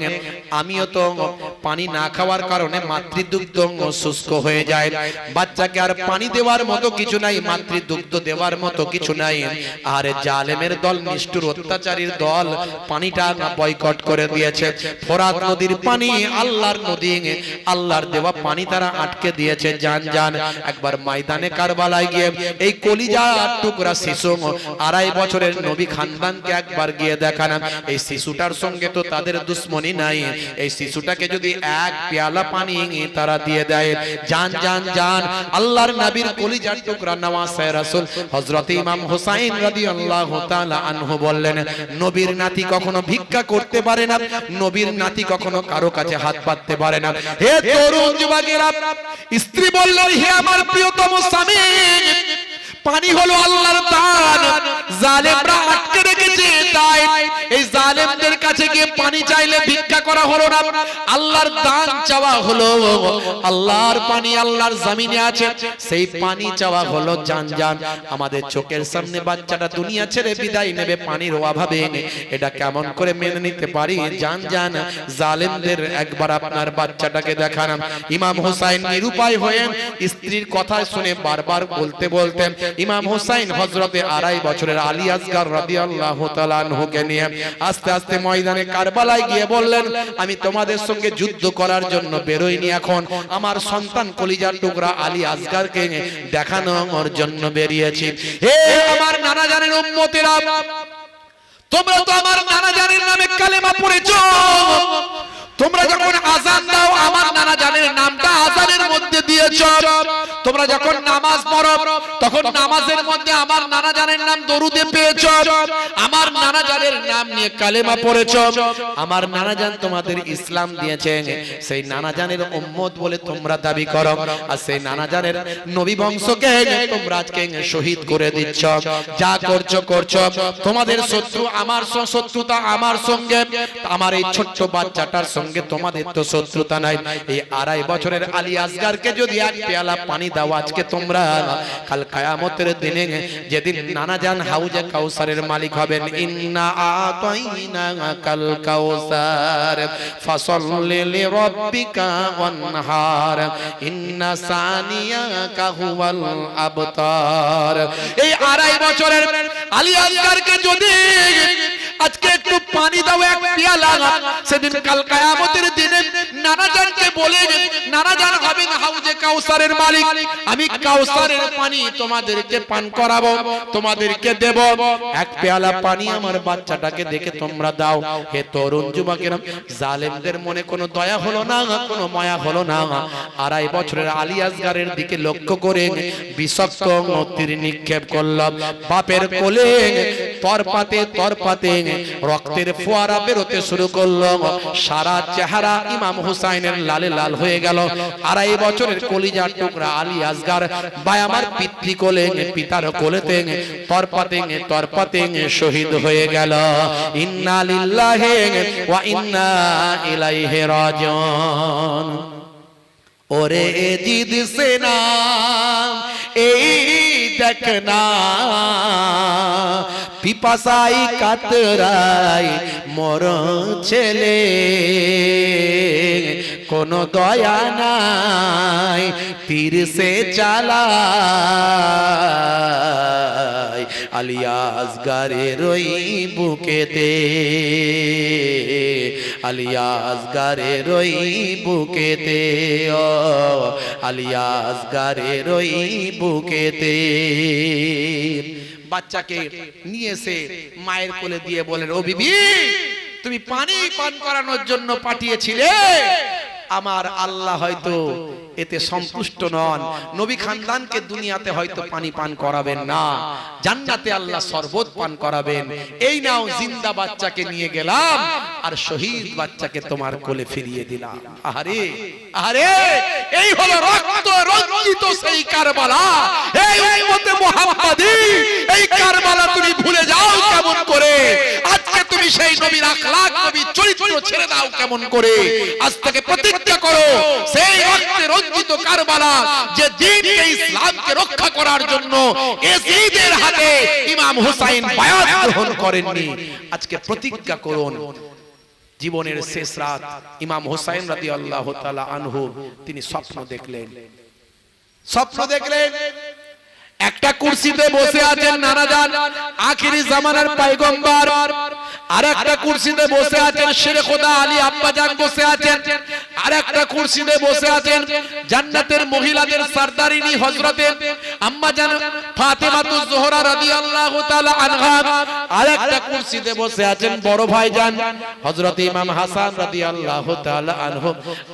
আমিও তো পানি না খাওয়ার কারণে মাতৃদুগ্ধ শুষ্ক হয়ে যায়, বাচ্চাকে আর পানি দেওয়ার মতো কিছু নাই, মাতৃদুগ্ধ দেওয়ার মতো কিছু নাই। আরে জালেমের দল, নিষ্ঠুর অত্যাচারীর দল পানিটা বয়কট করে দিয়েছে, ফোরাত নদীর পানি, আল্লাহর নদী, আল্লাহর দেওয়া পানি তারা আটকে দিয়েছে। জান একবার ময়দানে কারবালায় গিয়ে এই কলিজা টুকরা শিশু 2.5 বছরের নবী খানদানকে একবার গিয়ে দেখান, এই শিশুটার সঙ্গে তো তাদের দুশ্মনী নাই, এই শিশুটাকে যদি এক পেয়ালা পানি তারা দিয়ে দেয়, জান আল্লাহর নবীর কলিজার টুকরা নওয়াসে রাসূল হযরত ইমাম হুসাইন রাদিয়াল্লাহু তাআলা আনহু বললেন, নবীর নাতি কখনো ভিক্ষা করতে পারে না, নবীর নাতি কখনো কারো কাছে হাত পাততে পারে না। হে তরুণ যুবকেরা, স্ত্রী বললেন, হে আমার প্রিয়তম স্বামী, পানি হলো আল্লাহর দান, জালেমরা আটকে রেখেছে, তাই এই জালেমদের কাছে গিয়ে পানি চাইলে ভিক্ষা করা হলো না, আল্লাহর দান চাওয়া হলো। আল্লাহর পানি আল্লাহর জমিনে আছে, সেই পানি চাওয়া হলো। জান আমাদের চোখের সামনে বাচ্চাটা দুনিয়া ছেড়ে বিদায় নেবে পানির অভাবে, এটা কেমন করে মেনে নিতে পারি? জান জালেমদের একবার আপনার বাচ্চাটাকে দেখান। ইমাম হুসাইন নিরুপায় হয়ে স্ত্রীর কথা শুনে বারবার বলতে ইমাম হুসাইন হযরতে 2.5 বছরের আলী আসগার রাদিয়াল্লাহু তাআলা আনহুকে নিয়ে আস্তে আস্তে ময়দানে কারবালায় গিয়ে বললেন, আমি তোমাদের সঙ্গে যুদ্ধ করার জন্য বেরোইনি, এখন আমার সন্তান কলিজার টুকরা আলী আসগারকে দেখানোর জন্য বেরিয়েছি। হে আমার নানা জানের উম্মতেরা, তোমরা তো আমার নানা জানের নামে কালেমা পড়েছো, তোমরা যখন আযান দাও আমার নানা জানের নামটা আযানের মধ্যে দিয়েছো, তোমরা যখন নামাজ পড়ো তখন নামাজের মধ্যে আমার নানা জানের নাম দরুদে পেয়েছো, আমার নানা জানের নাম নিয়ে কালেমা পড়েছো, আমার নানা জান তোমাদের ইসলাম দিয়েছে, সেই নানা জানের উম্মত বলে তোমরা দাবি করো, আর সেই নানা জানের নবী বংশকে তোমরা আজকে শহীদ করে দিচ্ছ। যা করছো, তোমাদের শত্রু আমার শত্রুতা আমার সঙ্গে, আমার এই ছোট্ট বাচ্চাটার সঙ্গে তোমাদের তো শত্রুতা নাই। এই 2.5 বছরের আলী আসগারকে যদি এক পেয়ালা পানি দাও আজকে তোমরা কাল কিয়ামতের দিনে যেদিন নানা জান হাউজে কাউসারের মালিক হবেন ইন্না আতাইনা কাল কাউসার ফাসাল্লি লিরাব্বিকা ওয়ানহার ইন্না সানিয়াকা হুয়াল আবতার। এই 2.5 বছরের আলী আসগারকে যদি আজকে একটু পানি দাও এক পেয়ালা, সেদিন কাল কিয়ামতের দিনে নানা জানকে বলে নানা জান হবেন হাউজে কাউসারের মালিক, আমি কাউসারের পানি তোমাদেরকে পান করাবো, তোমাদেরকে দেব। এক পেয়ালা পানি আমার বাচ্চাটাকে দেখে তোমরা দাও। হে তরুণ যুবকেরা, জালেমদের মনে কোনো দয়া হলো না, কোনো মায়া হলো না। 2.5 বছরের আলী আসগারের দিকে লক্ষ্য করে বিষাক্ত তীর নিক্ষেপ করল। বাপের কোলে তরপাতে তরপাতে রক্তের ফোয়ারা বেরোতে শুরু করলো। সারা চেহারা ইমাম হুসাইনের লালে লাল হয়ে গেল। 2.5 বছরের কলিজার টুকরা আলী আসগার ভাই আমার পিতৃ কোলে পিতার কোলেতে তরপাতে তরপাতে শহীদ হয়ে গেল। ইন্না লিল্লাহি ওয়া ইন্না ইলাইহি রাজিউন। ওরে জিদ সেনা এই দেখনা পিপাসাই কাতরাই মোর ছেলে, কোনো দয়া নাই তীর সে চালায় আলী আসগারের ওই বুকেতে, আলী আসগারের ওই বুকেতে, ও আলী আসগারের ওই বুকেতে। বাচ্চাকে নিয়ে এসে মায়ের কোলে দিয়ে বলেন, ও বিবি তুমি পানি পান করানোর জন্য পাঠিয়েছিলে, আমার আল্লাহ হয়তো এতে সন্তুষ্ট নন, নবী খানদানকে দুনিয়াতে হয়তো পানি পান করাবেন না, জান্নাতে আল্লাহ শরবত পান করাবেন। এই নাও জিন্দা বাচ্চাকে নিয়ে গেলাম আর শহীদ বাচ্চাকে তোমার কোলে ফিরিয়ে দিলাম। আরে আরে এই হলো রক্ত রঞ্জিত সেই কারবালা, এই উম্মতে মুহাম্মাদি, এই কারবালা তুমি ভুলে যাও কেমন করে? আজকে তুমি সেই নবীর আখলাক নবীর চরিত্র ছেড়ে দাও কেমন করে? আজ থেকে প্রতিজ্ঞা করো সেই রক্তে রঞ্জিত কারবালা যে দ্বীনকে ইসলামকে রক্ষা করার জন্য এজিদের হাতে ইমাম হুসাইন বায়াত গ্রহণ করেননি। আজকে প্রতিজ্ঞা করুন। জীবনের শেষ রাত ইমাম হুসাইন রাদিয়াল্লাহু তাআলা আনহু তিনি স্বপ্ন দেখলেন। একটা কুরসিতে বসে আছেন নানা জান আখিরি জামানার পয়গম্বর, আর একটা কুরসিতে বসে আছেন শেরে খোদা আলী আব্বা জান বসে আছেন, আর একটা কুরসিতে বসে আছেন জান্নাতের মহিলাদের সরদারিনী হযরতে আম্মা জান ফাতেমাতুজ জোহরা রাদিয়াল্লাহু তাআলা আনহা, আর একটা কুরসিতে বসে আছেন বড় ভাইজান হযরতে ইমাম হাসান রাদিয়াল্লাহু তাআলা আনহু।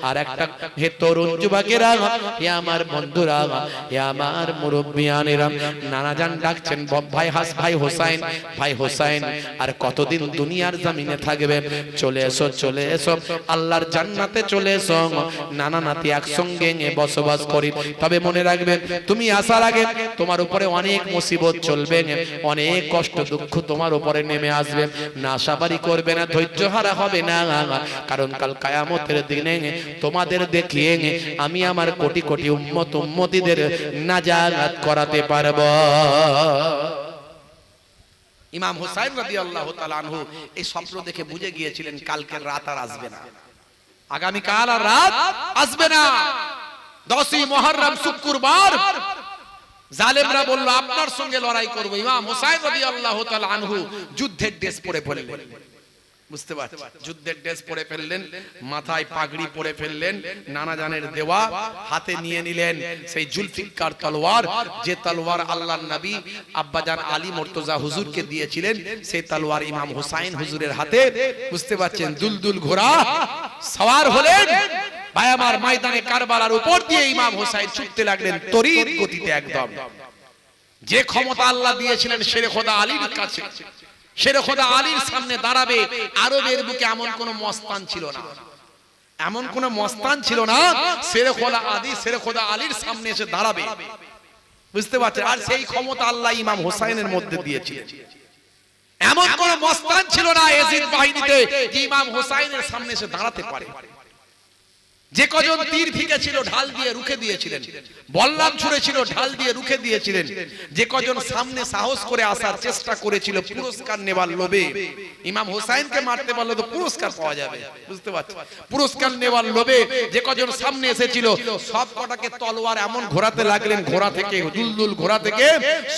আর একটা হে তরুণ যুবকেরা, হে আমার বন্ধুরা, হে আমার মুরব্বিয়ানেরা, নানা জান ডাকছেন ভাই ভাই হোসেন, ভাই হোসেন আর কতদিন দুনিয়ার জমিনে থাকবে? চলে এসো, চলে এসো আল্লাহর জান্নাতে চলে এসো, নানা নাতি একসঙ্গে বসবাস করি। তবে মনে রাখবে তুমি আসার আগে তোমার উপরে অনেক মুসিবত চলবে, অনেক কষ্ট দুঃখ তোমার উপরে নেমে আসবে। না আশাবাড়ি করবে না, ধৈর্য হারা হবে না, কারণ কাল কিয়ামতের দিনে তোমাদের দেখিয়ে আমি আমার কোটি কোটি উম্মত উম্মতিদের নাজাত করাতে পারবো। ইমাম হুসাইন রাদিয়াল্লাহু তাআলা আনহু এই স্বপ্ন দেখে বুঝে গিয়েছিলেন কালকের রাত আর আসবে না, আগামী কাল আর রাত আসবে না। 10ই মুহররম শুক্রবার জালেমরা বলল আপনার সঙ্গে লড়াই করব। ইমাম হুসাইন রাদিয়াল্লাহু তাআলা আনহু যুদ্ধের ড্রেস পরে ফেললেন, বুঝতে পারছেন, যুদ্ধের ড্রেস পরে ফেললেন, মাথায় পাগড়ি পরে ফেললেন, নানা জানের দেওয়া হাতে নিয়ে নিলেন সেই জুলফিকার তলোয়ার, যে তলোয়ার আল্লাহর নবী আব্বাজান আলী মুর্তজা হুজুরকে দিয়েছিলেন, সেই তলোয়ার ইমাম হুসাইন হুজুরের হাতে, বুঝতে পারছেন, দুলদুল ঘোড়া সওয়ার হলেন। ভাই আমার ময়দানে কারবালার উপর দিয়ে ইমাম হুসাইন ছুটতে লাগলেন তড়িৎ গতিতে একদম। যে ক্ষমতা আল্লাহ দিয়েছিলেন শেরে খোদা আলীর কাছে, শেরে খোদা আলীর সামনে দাঁড়াবে আরবের বুকে এমন কোন মস্তান ছিল না, এমন কোন মস্তান ছিল না শেরে খোদা আলীর সামনে এসে দাঁড়াবে, বুঝতে পারছেন। আর সেই ক্ষমতা আল্লাহ ইমাম হুসাইনের মধ্যে দিয়েছিলেন। এমন কোন মস্তান ছিল না এজিদ বাহিনীতে যে ইমাম হুসাইনের সামনে এসে দাঁড়াতে পারে। যে কজন তীর ফিকেছিল ঢাল দিয়ে রুখে দিয়েছিলেন, বল্লাম ছুঁড়েছিল ঢাল দিয়ে রুখে দিয়েছিলেন, যে কজন সামনে সাহস করে আসার চেষ্টা করেছিল পুরস্কার নেবার লোভে, ইমাম হোসাইনকে মারতে পারলে তো পুরস্কার পাওয়া যাবে, বুঝতে পারছেন, পুরস্কার নেবার লোভে যে কজন সামনে এসেছিল সব কটাকে তলোয়ার এমন ঘোরাতে লাগলেন, ঘোড়া থেকে দুলদুল ঘোড়া থেকে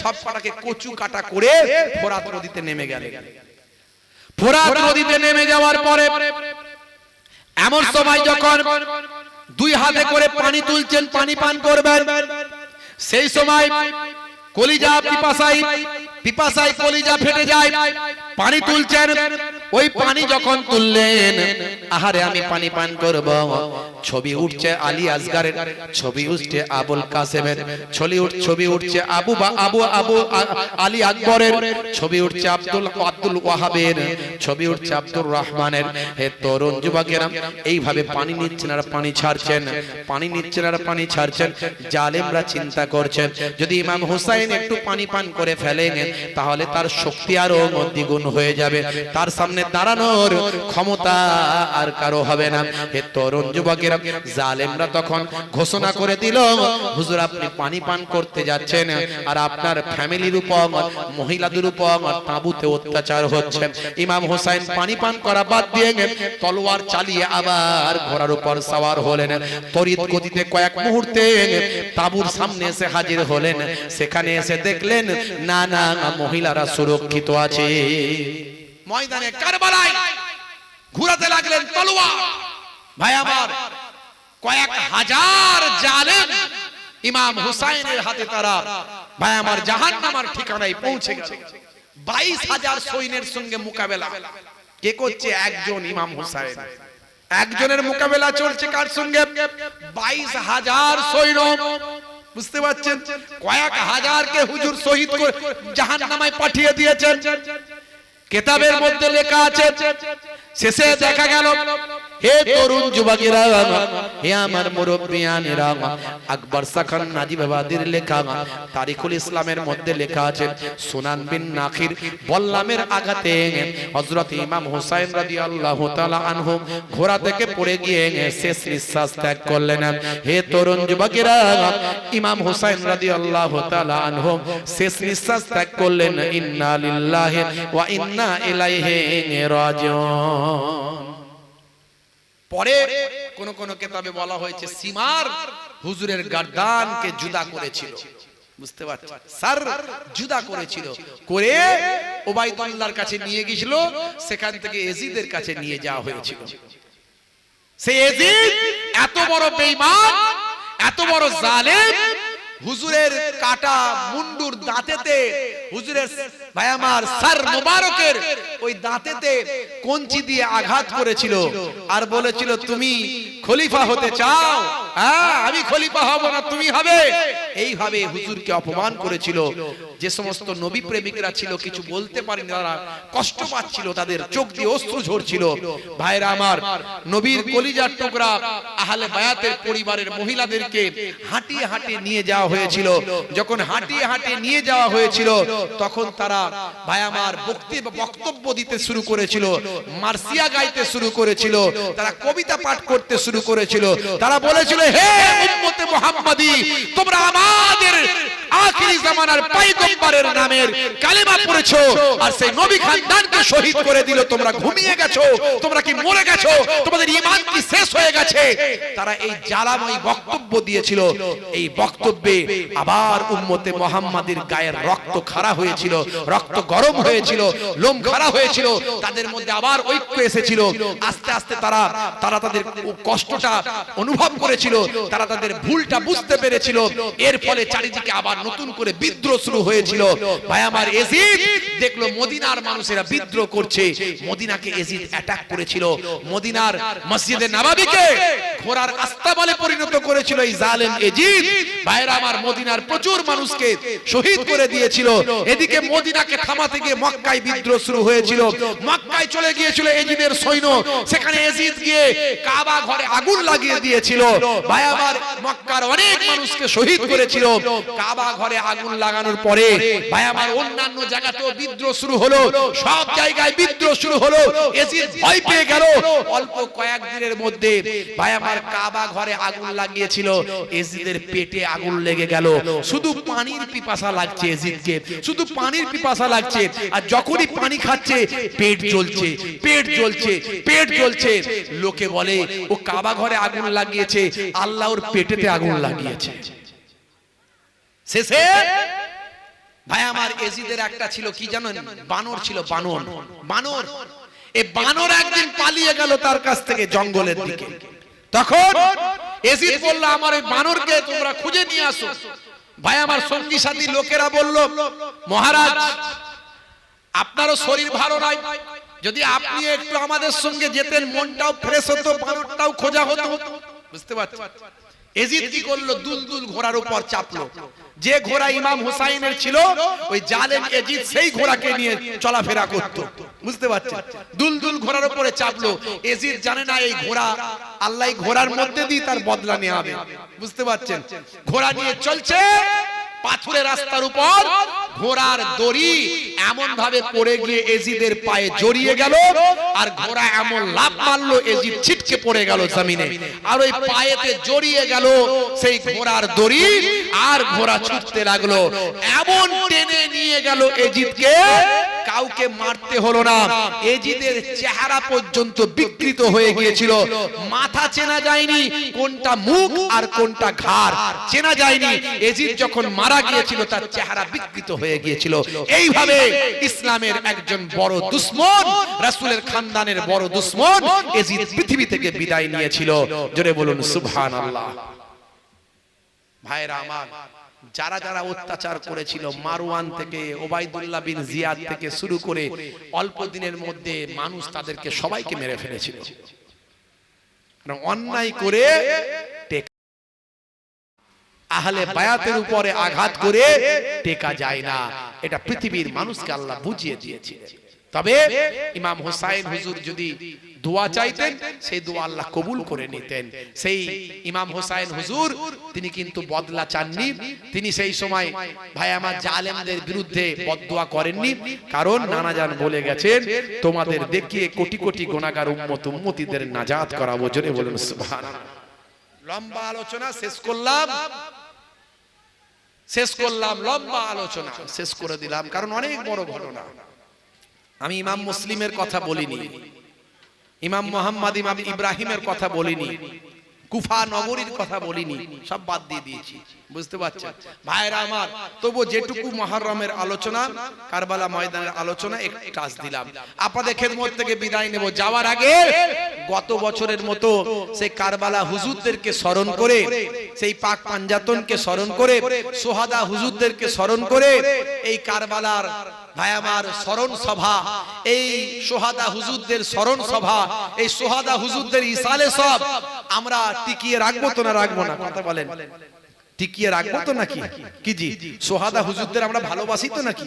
সব কটাকে কচু কাটা করে ফোরাত নদীতে নেমে গেলেন। ফোরাত নদীতে নেমে যাওয়ার পরে এমন সময় যখন দুই হাতে করে পানি তুলছেন, পানি পান করবেন, সেই সময় কলিজা পিপাসায় কলিজা ফেটে যায়, পানি তুলছেন, ওই পানি যখন তুললেন, আহারে আমি পানি পান করব, ছবি উঠছে আলী আসগারের, ছবি উঠছে আবুল কাসেমের, ছবি উঠছে আবু আলী আকবরের, ছবি উঠছে আব্দুল ওয়াহাবের, ছবি উঠছে আব্দুর রহমানের। হে তরুণ যুবকেরা, এইভাবে পানি নিচ্ছেন আর পানি ছাড়ছেন, পানি নিচ্ছেন আর পানি ছাড়ছেন। জালেমরা চিন্তা করছেন যদি ইমাম হুসাইন একটু পানি পান করে ফেলেন তাহলে তার শক্তি আরো দ্বিগুণ হয়ে যাবে, তার সামনে দাঁড়ানোর ক্ষমতা আর কারো হবে না। হে তরুণ যুবকেরা, জালেমরা তখন ঘোষণা করে দিল, হুজুর আপনি পানি পান করতে যাচ্ছেন আর আপনার ফ্যামিলির উপর, মহিলাদের উপর তাঁবুতে অত্যাচার হচ্ছে। ইমাম হোসাইন পানি পান করা বাদ দিয়ে তলোয়ার চালিয়ে আবার ঘোড়ার উপর সওয়ার হলেন, তড়িৎ গতিতে কয়েক মুহূর্তে তাঁবুর সামনে এসে হাজির হলেন। সেখানে এসে দেখলেন না না মহিলারা সুরক্ষিত আছে। ময়দানে কারবালায় ঘুরাতে লাগলেন তলোয়ার। ভাই আমার, কয়েক হাজার জালেম ইমাম হুসাইনের হাতে তারা ভাই আমার জাহান্নামের ঠিকানায় পৌঁছে গেছে। 22,000 সৈন্যের সঙ্গে মোকাবেলা কে করছে? একজন ইমাম হুসাইন। একজনের মোকাবেলা চলছে কার সঙ্গে? 22,000 সৈন্য। বুঝতে পারছেন? কয়েক হাজারকে হুজুর শহীদ করে জাহান্নামে পাঠিয়ে দিয়েছেন। কিতাবের মধ্যে লেখা আছে, শেষে দেখা গেল, হে তরুণ যুবকেরা, হে আমার মুরব্বিয়ানেরা, আকবর সাখান নাজিবাবাদীর লেখা তারিখুল ইসলামের মধ্যে লেখা আছে, সুনান বিন নাকির বল্লামের আঘাতে হযরত ইমাম হুসাইন রাদিয়াল্লাহু তাআলা আনহু ঘোড়া থেকে পড়ে গিয়ে শেষ নিঃশ্বাস ত্যাগ করলেন। হে তরুণ যুবকেরা, ইমাম হুসাইন রাদিয়াল্লাহু তাআলা আনহু শেষ নিঃশ্বাস ত্যাগ করলেন। ইন্না লিল্লাহি ওয়া ইন্না ইলাইহি রাজিউন। পরে কোন কোন কিতাবে বলা হয়েছে সিমার হুজুরের গর্দানকে জুদা করেছিল। বুঝতে পারছেন? স্যার জুদা করেছিল, করে ওবাইদুল্লাহর কাছে নিয়ে গিয়েছিল, সেখান থেকে এজিদের কাছে নিয়ে যাওয়া হয়েছিল। সেই এজিদ এত বড় বেঈমান, এত বড় জালেম, হুজুরের কাটা মুন্ডুর দাঁতেতে, হুজুরের ভাই আমার সর মুবারকের ওই দাঁতেতে কঞ্চি দিয়ে আঘাত করেছিল আর বলেছিল তুমি খলিফা হতে চাও? হ্যাঁ, আমি খলিফা হব না, তুমি হবে। এইভাবে হুজুরকে অপমান করেছিল। যে সমস্ত নবী প্রেমিকরা ছিল কিছু বলতে পারেনি, তারা কষ্ট পাচ্ছিল, তাদের চোখ দিয়ে অশ্রু ঝরছিল। ভাইরা আমার, নবীর কলিজার টুকরা আহলে বায়াতের পরিবারের মহিলাদেরকে হাঁটিয়ে হাঁটিয়ে নিয়ে যাওয়া হয়েছিল। যখন হাঁটিয়ে হাঁটিয়ে নিয়ে যাওয়া হয়েছিল তখন তারা ভাই আমার বক্তব্য দিতে শুরু করেছিল, মার্সিয়া গাইতে শুরু করেছিল, তারা কবিতা পাঠ করতে শুরু করেছিল। তারা বলেছিল, হে উম্মতে মুহাম্মাদি, তোমরা আমাদের আখিরি জামানার পয়গম্বরের নামের কালেমা পড়েছো আর সেই নবী খানদানকে শহীদ করে দিল, তোমরা ঘুমিয়ে গেছো? তোমরা কি মরে গেছো? তোমাদের ঈমান কি শেষ হয়ে গেছে? তারা এই জ্বালাময় বক্তব্য দিয়েছিল। এই বক্তব্যে আবার উম্মতে মুহাম্মাদির গায়ের রক্ত খাড়া হয়েছিল, রক্ত গরম হয়েছিল, লোম খাড়া হয়েছিল, তাদের মধ্যে আবার ঐক্য এসেছিল। আস্তে আস্তে তারা তাদের কষ্টটা অনুভব করেছিল, তারা তাদের ভুলটা বুঝতে পেরেছিল। এর ফলে চারিদিকে আবার নতুন করে বিদ্রোহ শুরু হয়েছিল। ভাই আমার, এজিদ দেখলো মদিনার মানুষেরা বিদ্রোহ করছে, মদিনাকে এজিদ অ্যাটাক করেছিল, মদিনার মসজিদে নববীকে ঘোড়ার আস্তাবলে পরিণত করেছিল এই জালেম এজিদ। ভাইরা আমার, মদিনার প্রচুর মানুষকে শহীদ করে দিয়েছিল। এদিকে মদিনাকে থামাতে গিয়ে মক্কায় বিদ্রোহ শুরু হয়েছিল। মক্কায় চলে গিয়েছিল এজিদের সৈন্য, সেখানে এজিদ গিয়ে কাবা ঘরে আগুন লাগিয়ে দিয়েছিল। ভাই আমার, মক্কার অনেক মানুষকে শহীদ করেছিল। কাবা ঘরে আগুন লাগানোর পরে ভাই আমার অন্যান্য জায়গাতেও বিদ্রোহ শুরু হলো, সব জায়গায় বিদ্রোহ শুরু হলো। এজিদ ভয় পেয়ে গেল। অল্প কয়েকদিনের মধ্যে ভাই আমার কাবা ঘরে আগুন লাগিয়েছিল, এজিদের পেটে আগুন লেগে গেল। শুধু পানির পিপাসা লাগছে এজিদকে, শুধু পানির পিপাসা লাগছে। আর যখনই পানি খাচ্ছে পেট জ্বলছে, পেট জ্বলছে, পেট জ্বলছে। লোকে বলে ও কাবা ঘরে আগুন লাগিয়েছে, আল্লাহ ওর পেটেতে আগুন লাগিয়েছে। শেষে ভাই আমার এজিদের একটা ছিল কি জানেন, বানর ছিল, বানর। বানর এই বানর একদিন পালিয়ে গেল তার কাছ থেকে জঙ্গলের দিকে। তখন এজিদ বলল আমার এই বানরকে তোমরা খুঁজে নিয়ে আসো। ভাই আমার সঙ্গী সাথী লোকেরা বলল মহারাজ আপনারও শরীর ভালো নয়, যদি আপনি একটু আমাদের সঙ্গে যেতেন মনটাও ফ্রেশ হতো, বানরটাও খোঁজা হতো। বুঝতে পারছেন? এজিদ কি করলো, দুলদুল ঘোড়ার উপর চাপলো। যে ঘোড়া ইমাম হুসাইনের ছিল ওই জালেম এজিদ সেই ঘোড়াকে নিয়ে চলাফেরা করত। বুঝতে পারছেন? দুলদুল ঘোড়ার উপরে চাপলো। এজিদ জানে না এই ঘোড়া আল্লাহ ঘোড়ার মধ্যে দিয়ে তার বদলা নেওয়া হবে। বুঝতে পারছেন? ঘোড়া নিয়ে চলছে পাথুরে রাস্তার উপর, ঘোড়ার দড়ি এমন ভাবে পড়ে গিয়ে এজিদের পায়ে জড়িয়ে গেল, আর ঘোড়া এমন লাফ মারলো এজিদ ছিটকে পড়ে গেল জমিনে। আর ওই পায়েতে জড়িয়ে গেল সেই ঘোড়ার দড়ি, আর ঘোড়া ছুটতে লাগলো। এমন টেনে নিয়ে গেল এজিদকে, কাউকে মারতে হলো না। এজিদের চেহারা পর্যন্ত বিকৃত হয়ে গিয়েছিল, মাথা চেনা যায়নি, কোনটা মুখ আর কোনটা ঘাড় চেনা যায়নি। এজিদ যখন মারা গিয়েছিল তার চেহারা বিকৃত হয়ে গিয়েছিল। এইভাবে ইসলামের একজন বড় দুশমন, রাসূলের খানদানের বড় দুশমন এজিদ পৃথিবী থেকে বিদায় নিয়েছিল। জোরে বলুন সুবহানাল্লাহ। ভাইরা আমার, যারা যারা অত্যাচার করেছিল, মারওয়ান থেকে ওবাইদুল্লাহ বিন জিয়াদ থেকে শুরু করে অল্প দিনের মধ্যে মানুষ তাদেরকে সবাইকে মেরে ফেলেছিল। অন্যায় করে আহলে বায়াতের উপরে আঘাত করে টেকা যায় না, এটা পৃথিবীর মানুষকে আল্লাহ বুঝিয়ে দিয়েছিলেন। তবে ইমাম হুসাইন হুজুর যদি দোয়া চাইতেন সেই দোয়া আল্লাহ কবুল করে নিতেন। সেই ইমাম হুসাইন হুজুর তিনি কিন্তু বদলা চাননি। তিনি সেই সময় ভাই আমার জালেমদের বিরুদ্ধে বদদোয়া করেননি, কারণ নানাজান বলে গেছেন তোমাদের দেখিয়ে কোটি কোটি গুনাহগার উম্মত উম্মতিদের নাজাত করাবো। জোরে বলুন সুবহানাল্লাহ। লম্বা আলোচনা শেষ করলাম, লম্বা আলোচনা শেষ করে দিলাম, কারণ অনেক বড় ঘটনা। আমি ইমাম মুসলিমের কথা বলিনি, ইমাম মুহাম্মদ ইমাম ইব্রাহিমের কথা বলিনি, কুফা নগরীর কথা বলিনি, সব বাদ দিয়ে দিয়েছি। বুঝতে পারছেন ভাইরা আমার? তবু যেটুকু মুহররমের আলোচনা, কারবালা ময়দানের আলোচনা একটু টাচ দিলাম। আপনাদের খেদমত থেকে বিদায় নেব। যাওয়ার আগে গত বছরের মতো সেই কারবালা হুজুরদেরকে স্মরণ করে, সেই পাক পাঞ্জাতনকে স্মরণ করে, সোহাদা হুজুরদেরকে স্মরণ করে, এই কারবালার ভাই আমার স্মরণ সভা, এই সোহাদা হুজুরদের স্মরণ সভা, এই সোহাদা হুজুরদের ইসালে সব আমরা টিকিয়ে রাখবো তো না রাখবো না? কথা বলেন, টিকিয়ে রাখবো তো নাকি? কি জি সোহাদা হুজুরদের আমরা ভালোবাসি তো নাকি?